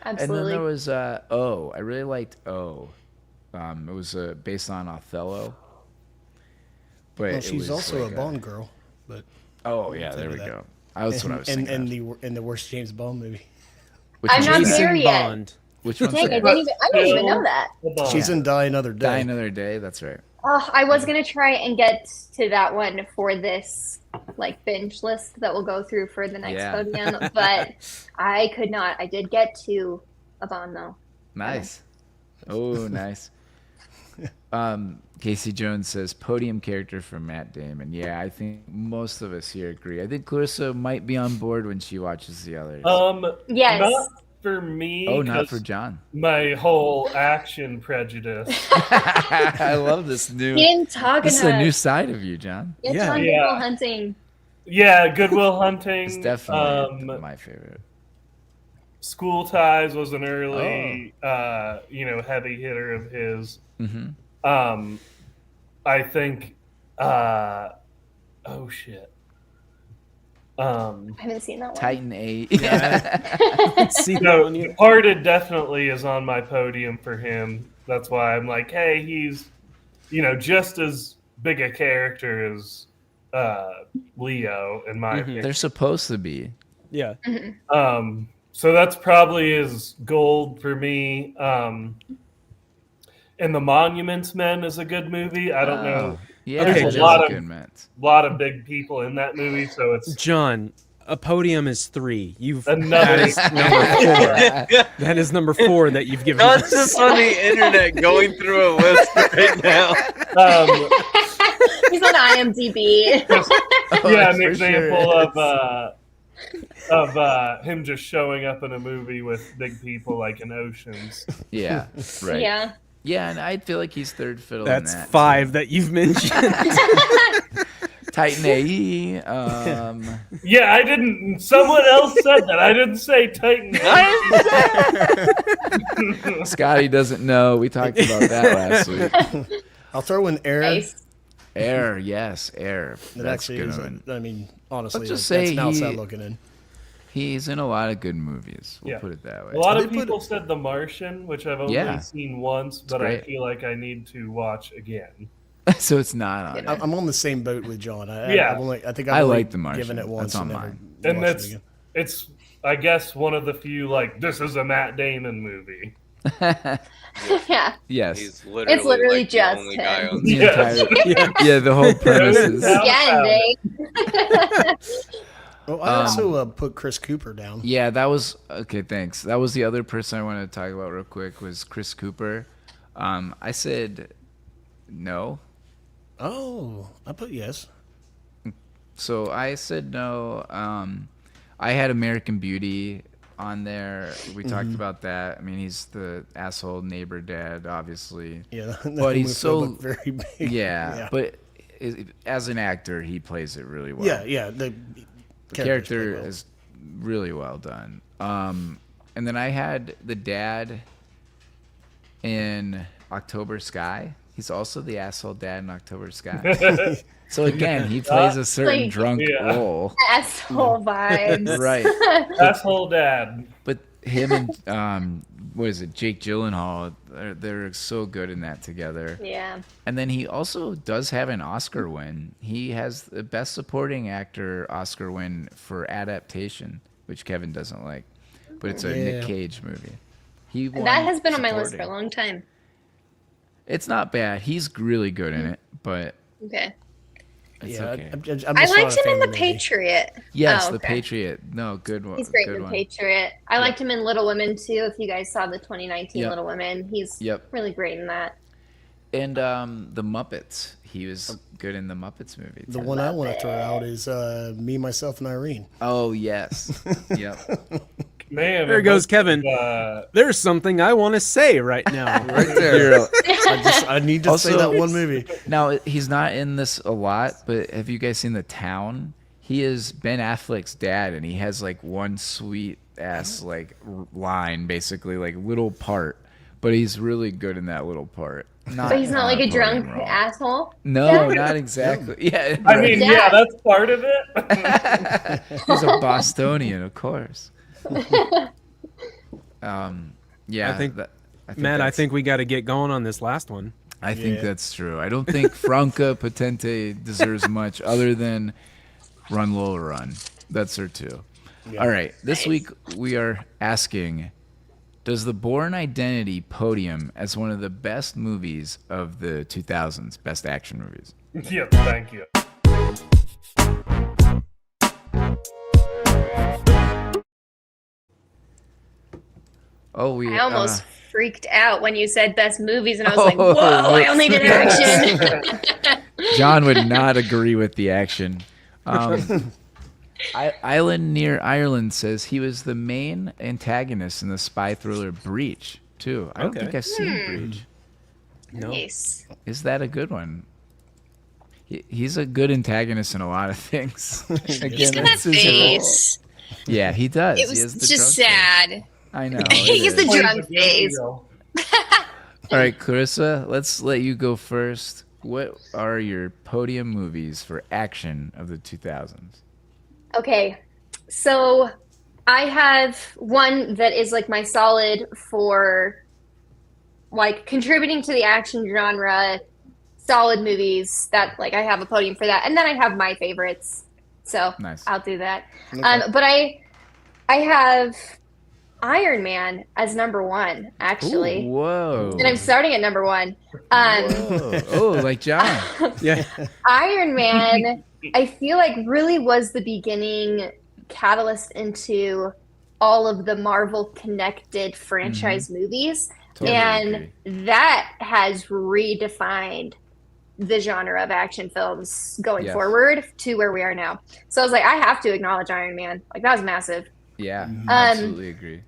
And then Absolutely. there was O. I really liked O. It was based on Othello. But Well, it she's was also like a Bond girl, but Oh yeah, there we that. go. That's what I was and, thinking. and the worst James Bond movie. Which I'm one's not that? there Jason yet. Bond. Which one's Dang, I that? didn't even know that. Hold on. She's in Die Another Day. Die Another Day. That's right. Oh, I was gonna try and get to that one for this like binge list that we'll go through for the next Yeah. podium, but I could not. I did get to a Bond though. Nice. Oh, nice. Casey Jones says podium character for Matt Damon. Yeah, I think most of us here agree. I think Klarissa might be on board when she watches the others. Yes. Not for me. Oh, not 'cause for John. my whole action prejudice. I love this new. He didn't talk This is a enough. new side of you, John. Get Yeah. John Yeah. Good Will Hunting. Yeah, Goodwill Hunting. It's definitely my favorite. School Ties was an early, heavy hitter of his. Mm-hmm. I think. Oh shit. I haven't seen that one. Titan 8. See that No, one yet? Departed definitely is on my podium for him. That's why I'm like, hey, he's, just as big a character as Leo in my opinion. They're supposed to be. Yeah. So that's probably his gold for me. And The Monuments Men is a good movie. I don't know. Yeah, Okay, that is John. a good match. A lot of big people in that movie, so it's John, a podium is 3. You've Another- that is number 4. That is number 4 that you've given John's us. just on the internet going through a list right now. He's on IMDb. yeah, an for example sure of him just showing up in a movie with big people like in Oceans. Yeah, right. Yeah. Yeah, and I feel like he's third fiddle That's in that. 5 that you've mentioned. Titan AE. Yeah, I didn't. Someone else said that. I didn't say Titan. Scotty doesn't know. We talked about that last week. I'll throw in Air. Nice. Air, yes, Air. That That's actually good is. one. I mean, honestly, Let's just that's say an outside he- looking in. He's in a lot of good movies. We'll Yeah. put it that way. A lot They of put people it- said The Martian, which I've only Yeah. seen once, but I great. feel like I need to watch again. So it's not on it. I'm on the same boat with John. Yeah. I think I I've only like The Martian. given it once. That's on and never mine. And watched it again. it's I guess one of the few like this is a Matt Damon movie. Yeah. Yes. He's literally, It's literally like, just the only him. guy on The Yes. entire- yeah, the whole premise is. Yeah. The ending. Well, I also put Chris Cooper down. Yeah, that was okay. Thanks. That was the other person I wanted to talk about real quick was Chris Cooper. I said no. Oh, I put yes. So I said no. I had American Beauty on there. We talked about that. I mean, he's the asshole neighbor dad, obviously. Yeah, But he's so- very big. Yeah, but as an actor, he plays it really well. yeah. The character played well. is really well done. And then I had the dad in October Sky. He's also the asshole dad in October Sky. So again, he plays a certain Like- drunk Yeah. role. Asshole vibes. Right. Asshole dad. But him and what is it, Jake Gyllenhaal, they're so good in that together. Yeah. And then he also does have an Oscar win. He has the Best Supporting Actor Oscar win for adaptation, which Kevin doesn't like. but it's a Nick Cage movie. He won That has been on my list for a supporting. long time. It's not bad. He's really good in it, but Okay. it's Yeah, okay. I'm I just liked not a him fan in of The movie. Patriot. Yes, Oh, The okay. Patriot. No, good one. He's great good in The one. Patriot. I liked him in Little Women too. If you guys saw the 2019 Yep. Little Women, he's Yep. really great in that. And the Muppets. He was good in the Muppets movie. The too. one I want to throw out is Me, Myself, and Irene. Oh yes. Yep. Man, There goes Kevin. Uh, There's something I want to say right now. Right there. I need to say Also- that one movie. Now he's not in this a lot, but have you guys seen The Town? He is Ben Affleck's dad, and he has like one sweet ass like line, basically like little part, but he's really good in that little part. But he's not like a podium drunk role. asshole. No, not exactly. Yeah, I mean, Yeah. yeah, that's part of it. he's a Bostonian, of course. Yeah, I think- I think Matt, I that's- think we got to get going on this last one. I think Yeah. that's true. I don't think Franca Potente deserves much other than Run Lola Run. That's her too. All right. This week we are asking, does the Bourne Identity podium as one of the best movies of the 2000s, best action movies? Yes, thank you. Oh, we I almost freaked out when you said best movies, and I was like, Oh, "Whoa! I only did action." John would not agree with the action. Island Near Ireland says he was the main antagonist in the spy thriller Breach, too. I don't Okay. think I've seen Breach. No. Nice. Is that a good one? He's a good antagonist in a lot of things. Again, That that's his role. face. Yeah, he does. It He has was the just drunk face. sad. I know. He's it the is. Plays drunk a good phase. deal. All right, Klarissa, let's let you go first. What are your podium movies for action of the 2000s? Okay, so I have one that is like my solid for like contributing to the action genre, solid movies that like I have a podium for that, and then I have my favorites. So Nice. I'll do that. Okay. But I have Iron Man as number one actually, Ooh, whoa. and I'm starting at number one. Um, Whoa. Oh, like John. Yeah. Iron Man, I feel like really was the beginning catalyst into all of the Marvel connected franchise movies. Totally and agree. that has redefined the genre of action films going Yes. forward to where we are now. So I was like, I have to acknowledge Iron Man. Like that was massive. Yeah, absolutely agree.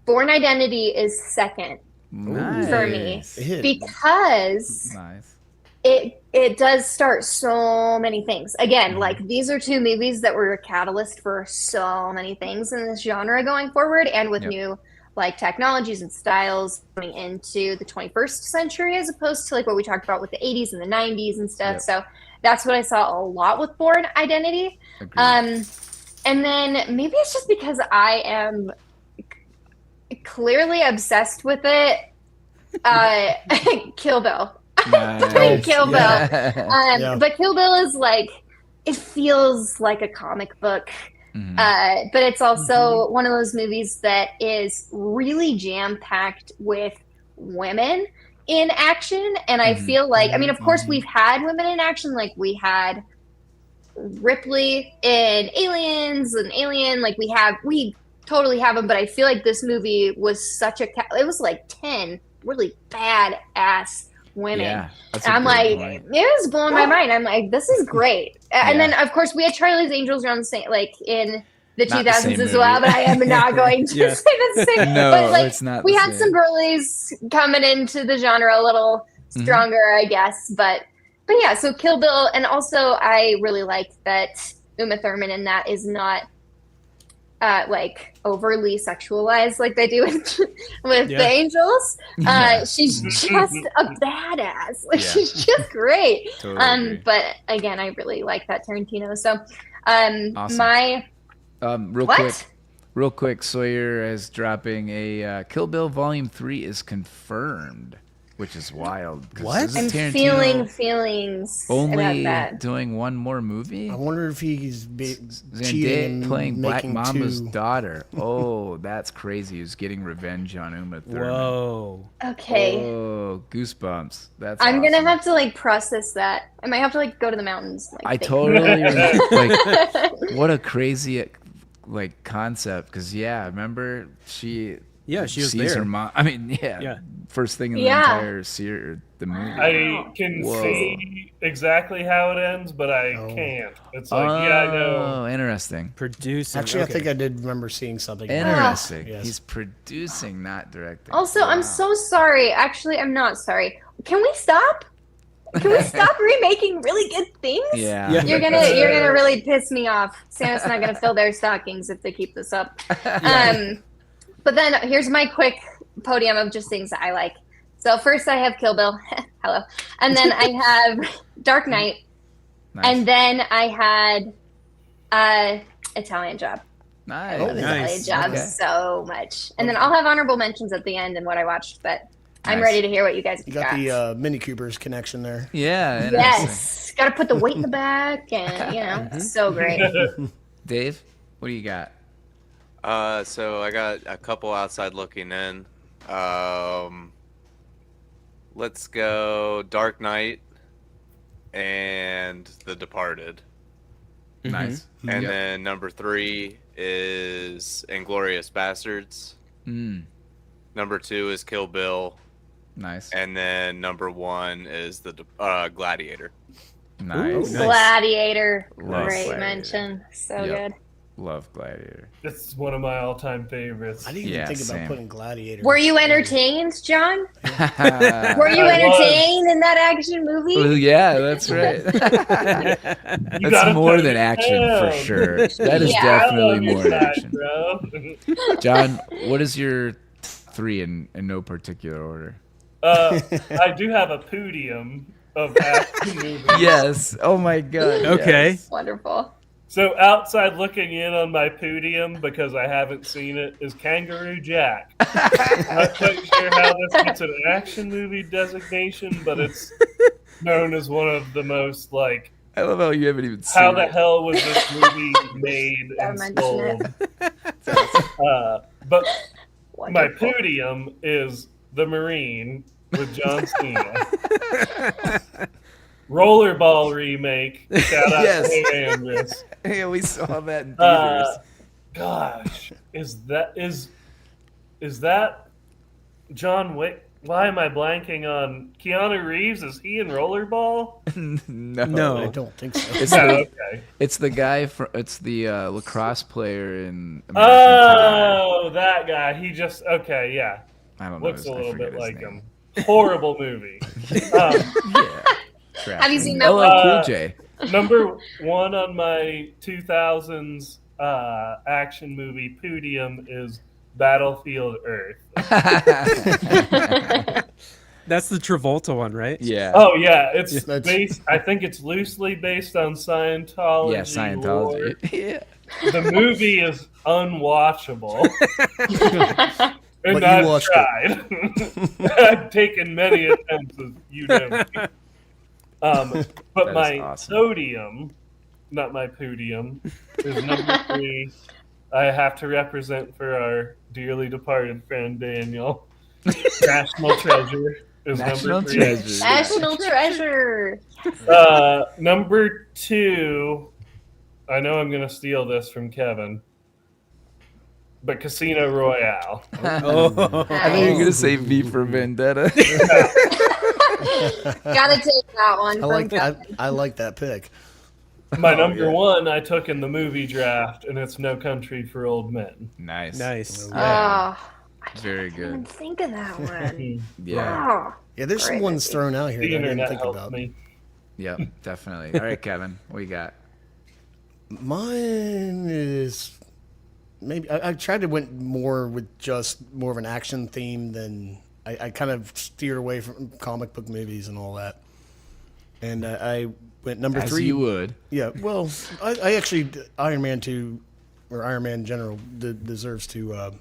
Bourne Identity is second Nice. for me It- because Nice. it does start so many things. Again, like these are two movies that were a catalyst for so many things in this genre going forward, and with Yep. new like technologies and styles coming into the 21st century as opposed to like what we talked about with the 80s and the 90s and stuff. Yep. So that's what I saw a lot with Bourne Identity. Agreed. And then maybe it's just because I am clearly obsessed with it. Kill Bill. Nice. Kill Bill. Yeah. Yeah. But Kill Bill is like, it feels like a comic book. Mhm. But it's also one of those movies that is really jam-packed with women in action. And I Mhm. feel like, I mean, of course, we've had women in action. Like, we had Ripley in Aliens and Alien. Like, we totally have them. But I feel like this movie was such it was like 10 really badass women. Yeah, that's a I'm good like, point. it was blowing my mind. I'm like, this is great. And Yeah. then, of course, we had Charlie's Angels around the same, like in the Not the 2000s same as well. movie. But I am not going to Yeah. say the same. No, but like, it's not we the had same. some girlies coming into the genre a little Mhm. stronger, I guess. But yeah, so Kill Bill, and also I really like that Uma Thurman in that is not like overly sexualized like they do with Yeah. the Angels. Yeah. She's just a badass. Like Yeah. she's just great. Totally agree. But again, I really like that Tarantino. So Awesome. my Real quick, Sawyer is dropping a Kill Bill Volume 3 is confirmed. which is wild. 'cause What? isn't I'm Tarantino feeling feelings only about that. doing one more movie? I wonder if he's cheating Zendaya and playing Black making Mama's two. daughter. Oh, that's crazy. He's getting revenge on Uma Thurman. Whoa. Okay. Oh, goosebumps. That's I'm gonna awesome. have to like process that. I might have to like go to the mountains. Like, I think. totally like what a crazy like concept because remember she was sees there. her mom. I mean, Yeah. first thing in the Yeah. entire the movie. I can Whoa. see exactly how it ends, but I can't. It's like, I know. Oh, interesting. Producing. Actually, okay. I think I did remember seeing something. Interesting. Yes. He's producing, not directing. Also, Wow. I'm so sorry. Actually, I'm not sorry. Can we stop? Can we stop remaking really good things? Yeah. You're gonna really piss me off. Santa's not gonna fill their stockings if they keep this up. But then here's my quick podium of just things that I like. So first I have Kill Bill. Hello. And then I have Dark Knight. Nice. And then I had Italian Job. Nice. I love Italian nice. Job Okay. so much. And then I'll have honorable mentions at the end and what I watched, but I'm Nice. ready to hear what you guys You got the Mini Coopers connection there. Yeah. Interesting. Yes. Gotta put the weight in the back and so great. Dave, what do you got? So I got a couple outside looking in. Let's go Dark Knight and The Departed. Nice. And Yep. then number 3 is Inglourious Bastards. Number 2 is Kill Bill. Nice. And then number 1 is the Gladiator. Nice. Nice. Gladiator. Love Great Gladiator. mention. So Yep. good. Love Gladiator. It's one of my all-time favorites. I didn't even Yeah, think same. about putting Gladiator. Were you entertained, John? Were you I was. entertained in that action Well, movie? yeah, that's right. You That's gotta more put than it action for down. sure. That is Yeah. definitely I love more your than side, action. bro. John, what is your 3 in no particular order? I do have a podium of action movies. Yes. Oh my god. Okay. yes. Wonderful. So outside looking in on my podium, because I haven't seen it, is Kangaroo Jack. Not quite sure how this gets an action movie designation, but it's known as one of the most, like, I love how you haven't even seen how the it. hell was this movie made Gotta and mention sold? But my Wonderful. podium is The Marine with John Cena. Rollerball remake. Shout out Yes. to Andrus. Yeah, we saw that in theaters. Gosh, is that John Wick? Why am I blanking on Keanu Reeves? Is he in Rollerball? No. I don't think so. It's No, the, okay. it's the guy from it's the lacrosse player in American Pie. Oh, that guy. He just okay. Yeah, I don't know. looks his- a I little forget bit his like name. him. Horrible movie. Yeah. Trash. Have you seen that LL one? Cool J. Number 1 on my 2000s action movie podium is Battlefield Earth. That's the Travolta one, right? Yeah. Oh yeah, it's That's- based. I think it's loosely based on Scientology. Yeah, Scientology. Yeah. Lore. The movie is unwatchable, and But you I've watched tried. I've taken many attempts, as you know. Me. But That my is awesome. sodium, not my podium, is number 3. I have to represent for our dearly departed friend Daniel. National Treasure is National number 3. Treasure. National treasure. Number 2, I know I'm going to steal this from Kevin, but Casino Royale. Oh. I think you're gonna say V for Vendetta. Gotta take that one. I like that pick. My Oh, number yeah. 1 I took in the movie draft, and it's No Country for Old Men. Nice. Nice. Oh, Very I didn't good. think of that one. Yeah. Oh. Yeah, there's some Great ones movie. thrown out here The that I didn't internet think helped about. me. Yep. Definitely. All right, Kevin. What you got? Mine is maybe I tried to went more with just more of an action theme than I kind of steered away from comic book movies and all that. And I went number As 3. you would. Yeah, well, I actually Iron Man 2 or Iron Man in general deserves to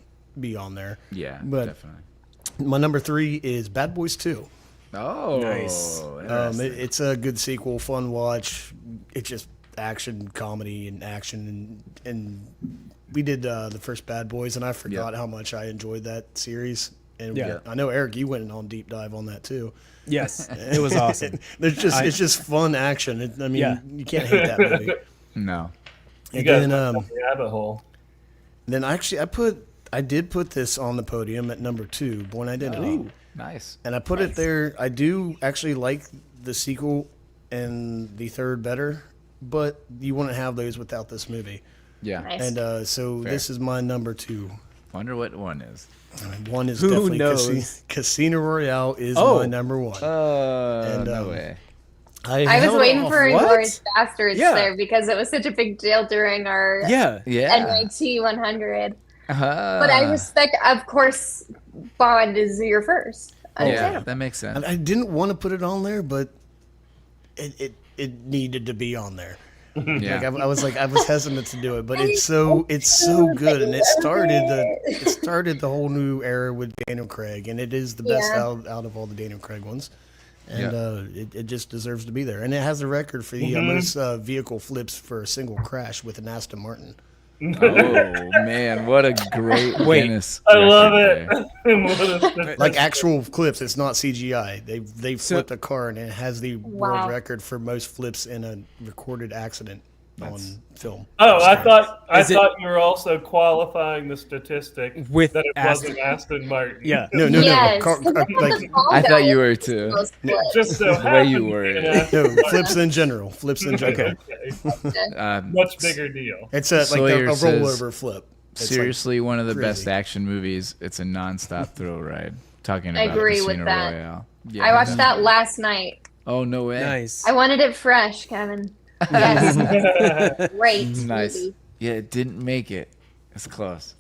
be on there. Yeah. But- definitely. My number 3 is Bad Boys 2. Oh, Nice. interesting. It's a good sequel, fun watch. It's just action, comedy, and action. And we did the first Bad Boys, and I forgot how much I enjoyed that series. And Yeah. I know, Eric, you went on deep dive on that too. Yes, it was awesome. It's just fun action. You can't hate that movie. No. You And guys then, went down the rabbit hole. then actually, I did put this on the podium at number 2, Bourne Identity. Ooh, nice. And I put it there. I do actually like the sequel and the third better, but you wouldn't have those without this movie. Yeah. Nice. And so Fair. this is my number 2. Wonder what one is. One is Who definitely knows? Casino Royale is Oh. my number 1. No way. I was held waiting off- for What? Inglourious Bastards Yeah. there because it was such a big deal during our Yeah. Yeah. NYT 100. Uh-huh. But I respect, of course, Bond is your first. Yeah, Understandable. that makes sense. I didn't want to put it on there, but it needed to be on there. Yeah. I was hesitant to do it, but it's so good, and it started the whole new era with Daniel Craig, and it is the best Yeah. out of all the Daniel Craig ones, and it just deserves to be there, and it has a record for the most vehicle flips for a single crash with an Aston Martin. Oh man, what a great Wait. Guinness I love record it. there. Like actual flips, it's not CGI. They So- flipped a car, and it has the Wow. world record for most flips in a recorded accident on film. Oh, I thought Is it- you were also qualifying the statistic With that it Aston- wasn't Aston Martin. Yeah. No. Yes. Like, I thought you were too. Just so The way you happened to were. be an Aston no, Martin. flips in general. Flips in general. Okay. Much bigger deal. It's like Sawyer a says, rollover flip. It's Seriously, one of the best crazy. action movies. It's a non-stop thrill ride. Talking I about agree with Casino that. Royale. Yeah, I watched that definitely. last night. Oh no way! Nice. I wanted it fresh, Kevin. Yes. Great Nice. movie. Yeah, it didn't make it. It's close.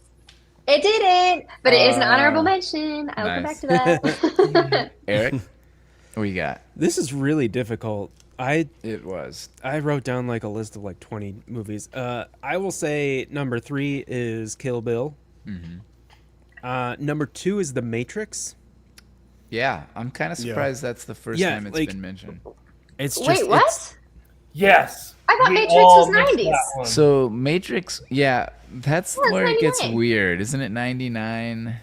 It didn't, but it is an honorable mention. I'll come nice. back to that. Eric, what you got? This is really difficult. I was. wrote down like a list of like 20 movies. I will say number 3 is Kill Bill. Number 2 is The Matrix. Yeah, I'm kind of surprised that's the first Yeah, time it's like- been mentioned. It's just Wait, what? it's- Yes. I thought We Matrix all was missed 90s. that one. So Matrix, yeah, that's Yeah, it's where it gets 99. weird, isn't it? 99,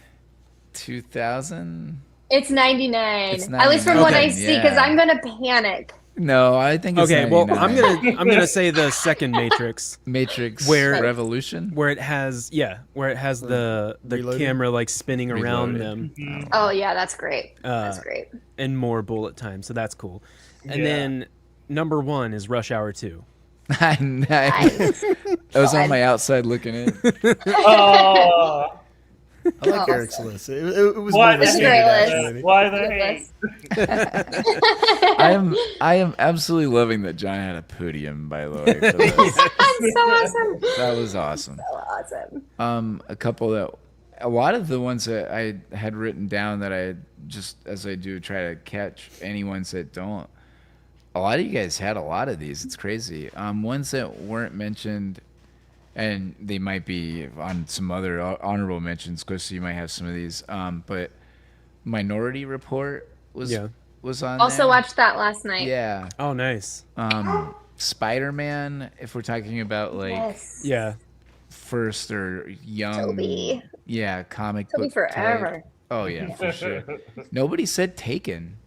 2000. It's 99. It's At least from what I 99, see, because yeah. I'm going to panic. No, I think it's Okay, well, 99. I'm gonna say the second Matrix, Matrix where- Revolution. where it has the Reloaded? camera like spinning around Reloaded. them Oh, yeah, that's great. That's great. and more bullet time, so that's cool. And Yeah. then number 1 is Rush Hour 2. I was on my outside looking in. Oh, I like Eric's list. It was why one of the his It's a favorite great action list. movies. why the Good hate? list. I am absolutely loving that John had a podium. By the way, for this. That's so awesome. That was awesome. So awesome. A lot of the ones that I had written down that I just, as I do, try to catch any ones that don't. A lot of you guys had a lot of these. It's crazy. Ones that weren't mentioned, and they might be on some other honorable mentions, because you might have some of these. But Minority Report was Yeah. on Also there. watched that last night. Yeah. Oh, nice. Spider-Man, if we're talking about like Yes. Yeah. first or young, Toby. yeah, comic Toby book forever. type. Oh yeah, for sure. Nobody said Taken,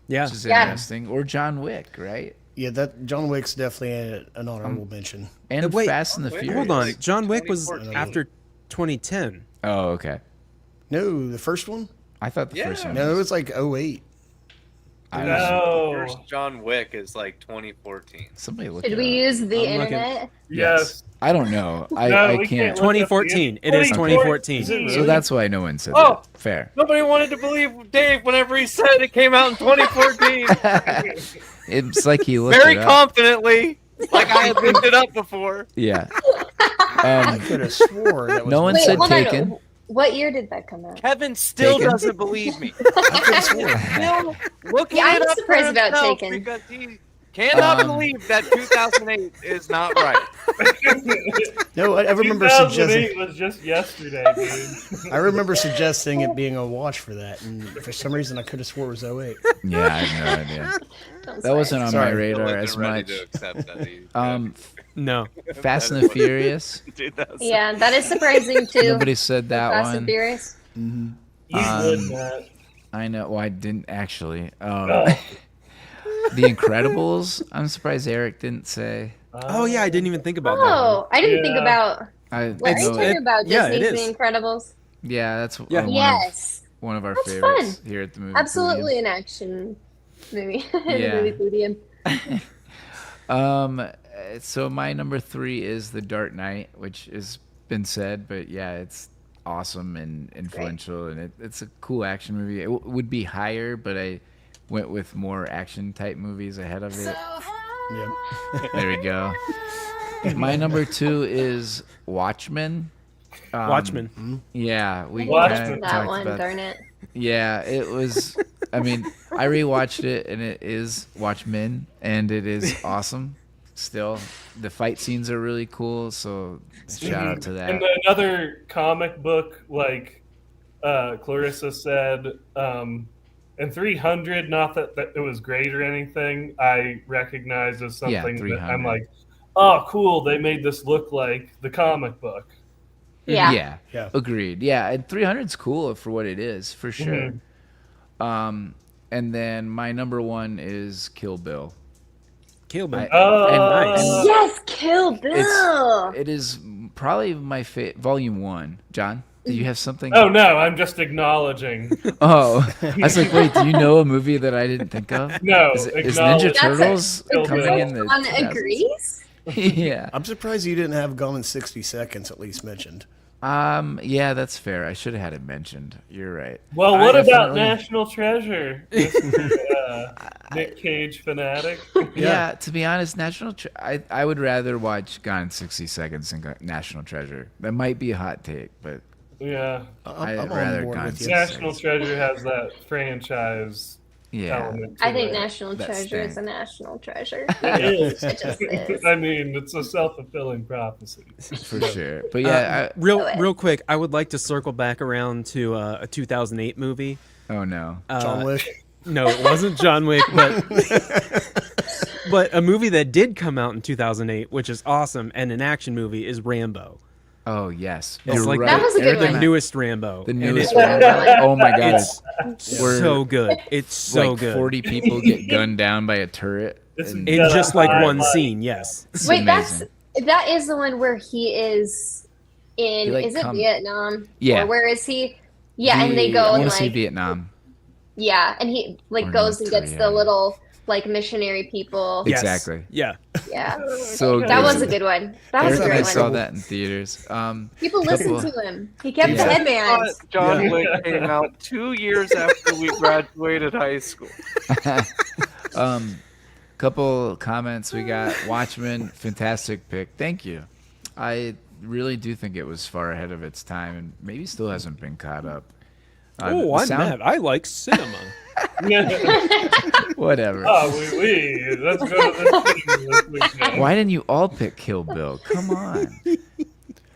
Yeah. which is Yeah. interesting, or John Wick, right? Yeah, that John Wick's definitely an honorable mention. And Wait, Fast and the Furious. Hold on. John Wick was 2014. after 2010. Oh, okay. No, the first one? I thought the first one. No, it was- was like 08. I don't know. No. First John Wick is like 2014. Somebody look. Should it we up. use the I'm looking. internet? Yes. I don't know. I No, we can't. look up the 2014. It is 2014. So that's why no one said Oh. that. Fair. Nobody wanted to believe Dave whenever he said it came out in 2014. It's like he looked Very it up. confidently, like I had looked it up before. Yeah. I could have swore that was No one Wait, said hold Taken. on. What year did that come out? Kevin still Taken? doesn't believe me. I could have sworn. Still looking Yeah, it I'm up surprised for about himself Taken. because he Cannot believe that 2008 is not right. No, I remember 2008 suggesting. was just yesterday, dude. I remember suggesting it being a watch for that, and for some reason I could have swore it was 08. Yeah, I have no idea. Don't That wasn't on Sorry. my radar Wasn't as ready much. to accept that. No. Fast and the Furious. 2000. Yeah, that is surprising too. Nobody said that Fast and one. Furious. You would not. I know. Well, I didn't actually. Oh. The Incredibles. I'm surprised Eric didn't say. Oh yeah, I didn't even think about that. Oh, I didn't think Yeah. about. I What are you know- talking about? yeah, it Disney's is. The Incredibles. Yeah, that's Yeah. Yes, one of our That's favorites fun. here at the movie. absolutely an action movie. Yeah. The movie Podium. So my number 3 is The Dark Knight, which has been said, but yeah, it's awesome and influential, and it's a cool action movie. It would be higher, but I went with more action type movies ahead of it. Yeah. There we go. My number 2 is Watchmen. Watchmen. Yeah, we Watchmen. kinda That talked one, about. darn it. Yeah, it was. I mean, I rewatched it, and it is Watchmen, and it is awesome. Still, the fight scenes are really cool. So shout out to that. And another comic book, like Klarissa said, and 300, not that it was great or anything, I recognize as Yeah, something that 300. I'm like, oh, cool, they made this look like the comic book. Yeah. Yeah, agreed. Yeah, and 300's cool for what it is, for sure. And then my number 1 is Kill Bill. Kill Bill. Oh, nice. Yes, Kill Bill. It is probably my volume 1. John, do you have something? Oh, no, I'm just acknowledging. Oh, I was like, wait, do you know a movie that I didn't think of? No, Is Ninja acknowledge. Turtles Kill coming Bill. in the John 2000s? agrees. Yeah. I'm surprised you didn't have Gone in 60 Seconds at least mentioned. Yeah, that's fair. I should have had it mentioned. You're right. Well, I what about definitely- National Treasure? Nick Cage fanatic. Yeah, to be honest, I would rather watch Gone in 60 Seconds than National Treasure. That might be a hot take, but Yeah, I'd I'm rather on board Gone with you. in 60 National Treasure has that franchise yeah. element. To I think it. National That Treasure is stank. a national treasure. It is. It just is. I mean, it's a self-fulfilling prophecy. For sure. But yeah, Real quick, I would like to circle back around to a 2008 movie. oh no. John Wick. No, it wasn't John Wick, but a movie that did come out in 2008, which is awesome, and an action movie is Rambo. Oh yes. It's You're like right. That was a good Eric the and I- newest Rambo. The and newest it's, one. Oh my god. it's We're- so good. It's so like good. 40 people get gunned down by a turret. It's and- in Yeah, just like I one like- scene, yes. it's Wait, amazing. that is the one where he is in. He, like, is it Vietnam? Yeah. Or where is he? Yeah, and they I go want and to see like Vietnam. yeah, and he like Or goes North and gets Korea. the little like missionary people. Yes. Exactly. Yeah. Yeah, So that good. was a good one. That was Eric a and I great saw one. that in theaters. People listened couple- to him. He kept Yeah. headbands. John Wick came out 2 years after we graduated high school. Couple comments we got. Watchmen, fantastic pick. Thank you. I really do think it was far ahead of its time and maybe still hasn't been caught up. Oh, the I'm sound- mad. I like cinema. Whatever. Oh, let's go to this weekend. Why didn't you all pick Kill Bill? Come on.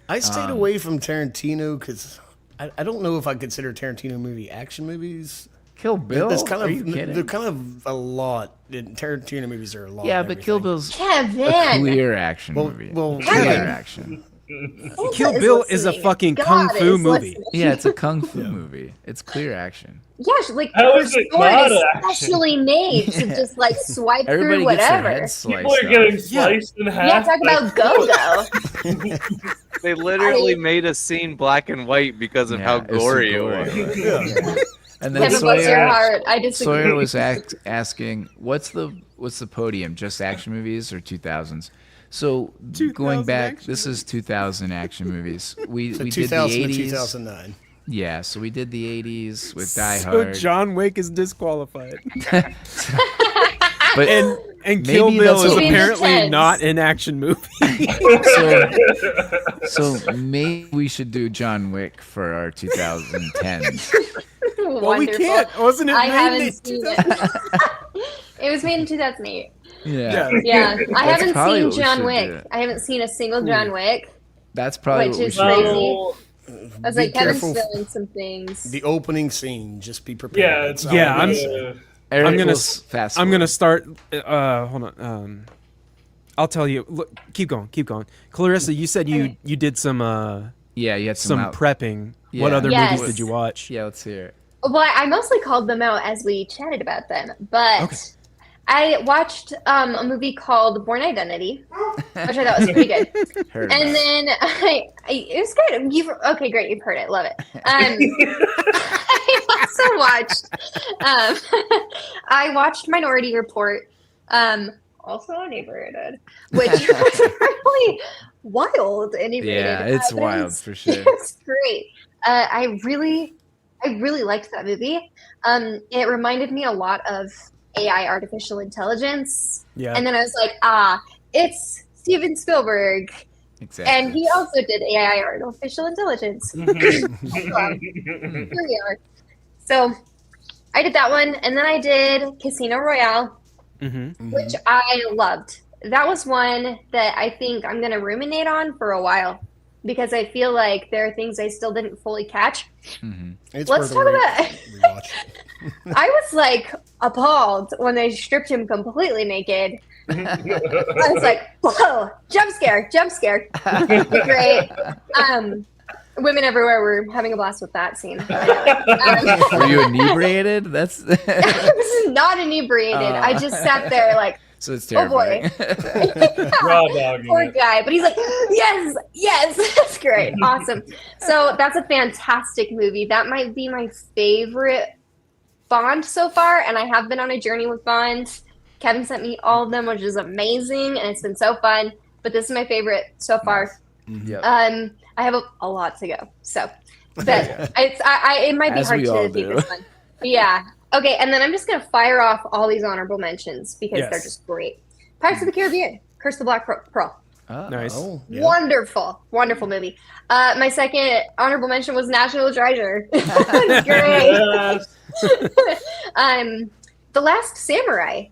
I stayed away from Tarantino because I don't know if I consider Tarantino movie action movies. Kill Bill? It's kind Are of you kidding? they're kind of a lot. Tarantino movies are a lot. Yeah, of but Kill everything. Bill's a Kevin. clear action Well- movie. well, clear Kevin. action. Kill Bill is a fucking kung fu movie. Yeah, it's a kung fu movie. It's clear action. Yeah, like How her is it sword not is action? specially made to just like swipe Everybody through gets their whatever. head sliced People are off. getting sliced in half. Yeah, talk about go-go. They literally made a scene black and white because of Yeah, how it's so gory it gory. was. And then Kevin, bless your Sawyer, heart. I disagree. Sawyer was asking, what's the podium? Just action movies or 2000s? So 2000 going back, action this is 2000 action movies. We So did the 2000 to 80s. 2009. Yeah, so we did the 80s with Die So Hard. John Wick is disqualified. But And Kill Maybe Bill that's is what- apparently Depends. not an action movie. so maybe we should do John Wick for our 2010s. Well, we Wonderful. can't. Wasn't it I made haven't in seen it. It was made in 2008. Yeah. Yeah, I haven't probably seen what we John should Wick. do. I haven't seen a single John Wick. That's probably Which what we is should crazy. do. Well, I was Be like, Kevin's careful. spilling some things. The opening scene. Just be prepared. yeah, That's it's all Yeah, I'm I'm- gonna say. Eric, I'm gonna we'll s- fast I'm gonna forward. start. Hold on. I'll tell you. Look, keep going. Clarissa, you said you did some Yeah, you had some out. prep. What Yeah. other Yes. movies did you watch? Yeah, let's hear it. Well, I mostly called them out as we chatted about them, but Okay. I watched a movie called Bourne Identity, which I thought was pretty good. Heard And about it. then it was good. Okay, great, you've heard it. Love it. I also watched. I watched Minority Report, also animated, which was really wild animated. Yeah, it's but wild for sure. It's great. I really liked that movie. It reminded me a lot of AI, artificial intelligence, Yeah. and then I was like, it's Steven Spielberg. Exactly. And he also did AI, artificial intelligence. Here we are. So I did that one, and then I did Casino Royale, Mm-hmm. which I loved. That was one that I think I'm going to ruminate on for a while because I feel like there are things I still didn't fully catch. Mhm. It's Let's worth talk a about. rewatch. I was like appalled when they stripped him completely naked. I was like, whoa, jump scare. Great. Women everywhere were having a blast with that scene. Were you inebriated? That's I was not inebriated. I just sat there like, so it's Oh, boy. terrifying. Raw dogging poor it. guy. But he's like, yes, that's great. Awesome. So that's a fantastic movie. That might be my favorite Bond so far. And I have been on a journey with Bond. Kevin sent me all of them, which is amazing. And it's been so fun. But this is my favorite so far. Yep. I have a lot to go. So but it might be As hard we all to beat do. this one. Yeah. Okay, and then I'm just gonna fire off all these honorable mentions because Yes. they're just great. Pirates of the Caribbean, Curse of the Black Pearl. Oh. Nice. Oh, yeah. Wonderful movie. My second honorable mention was National Treasure. It's great. Yes. The Last Samurai.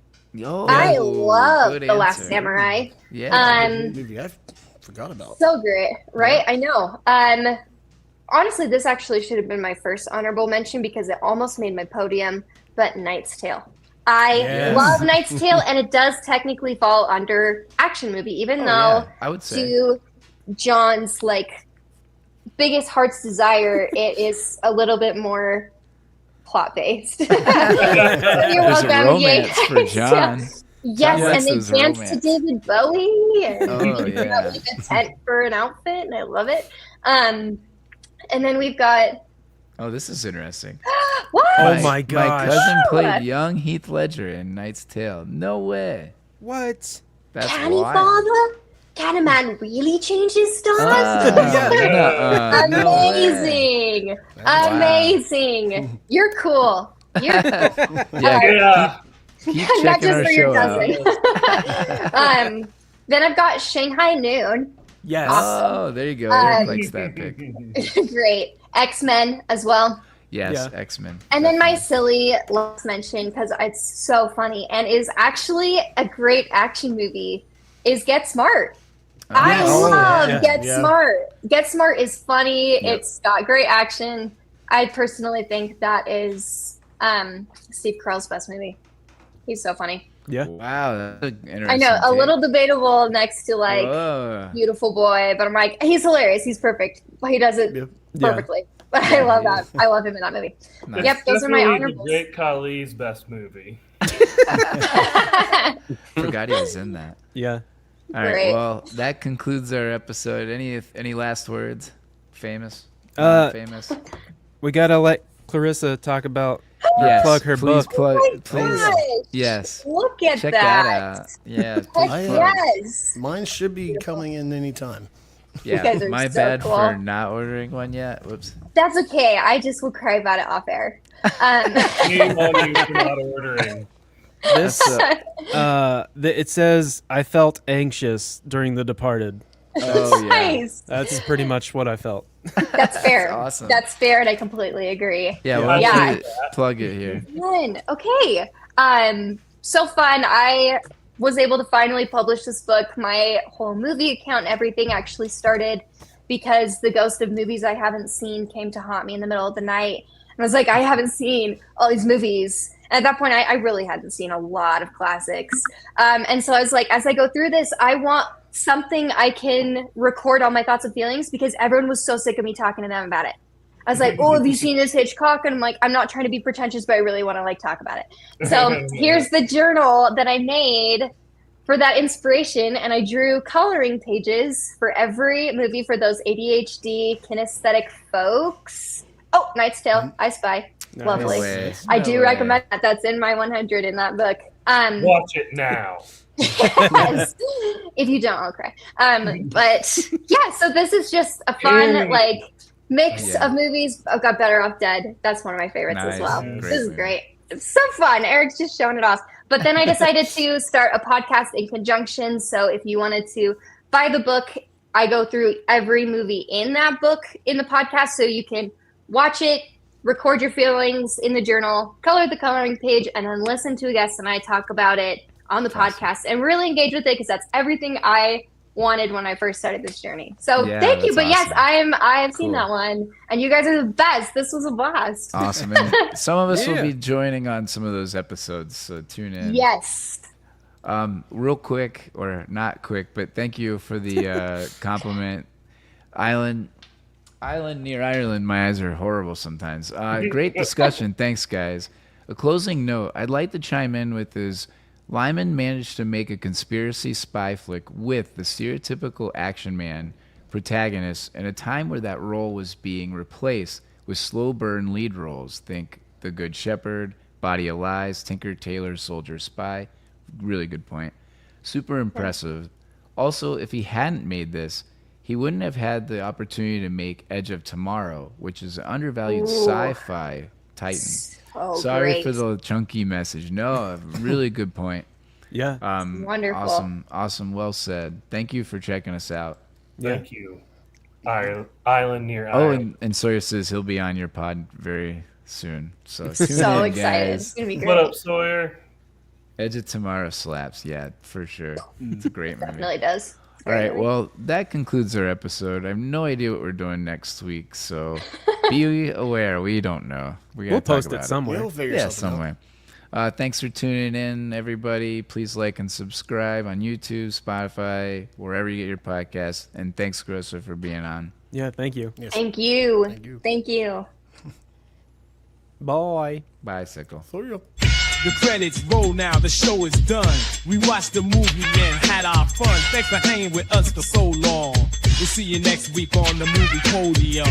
Oh, I love good The Last answer. Samurai. Yeah. Movie I forgot about. So great, right? I know. Honestly, this actually should have been my first honorable mention because it almost made my podium, but Knight's Tale. I Yes. love Knight's Tale, and it does technically fall under action movie, even Oh, though yeah, I would say. to John's like biggest heart's desire, it is a little bit more plot based. You're There's a welcome. romance for Knight's Tale. John. Yes, John and they likes those dance to romance. David Bowie, and Oh, they yeah. have like a tent for an outfit, and I love it. And then we've got Oh, this is interesting. what? Oh my My gosh. cousin What? played young Heath Ledger in Knight's Tale. No way. What? That's Can he, wild. father? Can a man really change his stars? Yeah. Amazing, Wow. amazing. You're cool. You're cool. Yeah, Yeah. keep Not checking just our for your show out. cousin. Then I've got Shanghai Noon. Yes. Oh, there you go. Eric Um, likes that pick. Great. X-Men as well. Yes, Yeah. X-Men. And then my silly last mention, because it's so funny and is actually a great action movie, is Get Smart. I Yes. love Yeah. Get Yeah. Smart. Get Smart is funny. Yep. It's got great action. I personally think that is Steve Carell's best movie. He's so funny. Yeah. Wow, that's an interesting I know, a take. little debatable next to like Whoa. Beautiful Boy, but I'm like, he's hilarious. He's perfect. He does it Yeah. perfectly. But I love that. I love him in that movie. Nice. Yep, those are my Definitely honorables. the Great Khali's best movie. Forgot he was in that. Yeah. All right. Great. Well, that concludes our episode. Any last words? Famous? Famous? We gotta let Clarissa talk about Yes. plug her please book. Plug, Oh my please. gosh. Yes. Look at Check that. that out. Yeah. Please I, plug. Yes. Mine should be coming in anytime. Yeah. guys are My so bad cool. for not ordering one yet. Whoops. That's okay. I just will cry about it off air. Shame on you for not ordering. This it says I felt anxious during The Departed. Oh yeah. Nice. That's pretty much what I felt. That's fair. awesome. That's fair, and I completely agree. Yeah. Why Yeah. don't you plug it here? Fun. Okay. so fun. I was able to finally publish this book. My whole movie account and everything actually started because the ghost of movies I haven't seen came to haunt me in the middle of the night. And I was like, I haven't seen all these movies. And at that point, I really hadn't seen a lot of classics. And so I was like, as I go through this, I want something I can record all my thoughts and feelings because everyone was so sick of me talking to them about it. I was like, oh, have you seen this Hitchcock? And I'm like, I'm not trying to be pretentious, but I really want to like talk about it. So here's the journal that I made for that inspiration. And I drew coloring pages for every movie for those ADHD kinesthetic folks. Oh, Knight's Tale, I Spy. No Lovely. way. I do way. recommend that. That's in my 100 in that book. Watch it now. Yes. If you don't, I'll cry. But yeah, so this is just a fun like mix of movies. I've got Better Off Dead. That's one of my favorites as well. Great This is movie. great. It's so fun. Eric's just showing it off. But then I decided to start a podcast in conjunction. So if you wanted to buy the book, I go through every movie in that book in the podcast so you can watch it, record your feelings in the journal, color the coloring page, and then listen to a guest and I talk about it on the podcast and really engage with it because that's everything I wanted when I first started this journey. So thank you. that's But yes, awesome. I have seen Cool. that one and you guys are the best. This was a blast. Awesome. And some of us will Yeah. be joining on some of those episodes, so tune in. Yes. Real quick, or not quick, but thank you for the compliment. Island near Ireland. My eyes are horrible sometimes. Great discussion. Thanks, guys. A closing note. I'd like to chime in with is Lyman managed to make a conspiracy spy flick with the stereotypical action man protagonist in a time where that role was being replaced with slow burn lead roles. Think The Good Shepherd, Body of Lies, Tinker Tailor Soldier Spy. Really good point. Super impressive. Also, if he hadn't made this, he wouldn't have had the opportunity to make Edge of Tomorrow, which is an undervalued sci-fi titan. Sorry great. for the chunky message. No, a really good point. Yeah. Wonderful. Awesome. Well said. Thank you for checking us out. Thank you. Island near Oh, Ireland. and Sawyer says he'll be on your pod very soon. So tune So in, excited. guys. It's going to be What great. up, Sawyer? Edge of Tomorrow slaps. Yeah, for sure. It's a great movie. Definitely does. All right, well, that concludes our episode. I have no idea what we're doing next week, so be aware. We don't know. We'll post it somewhere. We'll figure Yeah, something out. somewhere. Thanks for tuning in, everybody. Please like and subscribe on YouTube, Spotify, wherever you get your podcasts. And thanks, Klarissa, for being on. Yeah, thank you. Yes. Thank you. Thank you. Thank you. Bye. Bicycle. For real. The credits roll now, the show is done. We watched the movie and had our fun. Thanks for hanging with us for so long. We'll see you next week on the Movie Podium.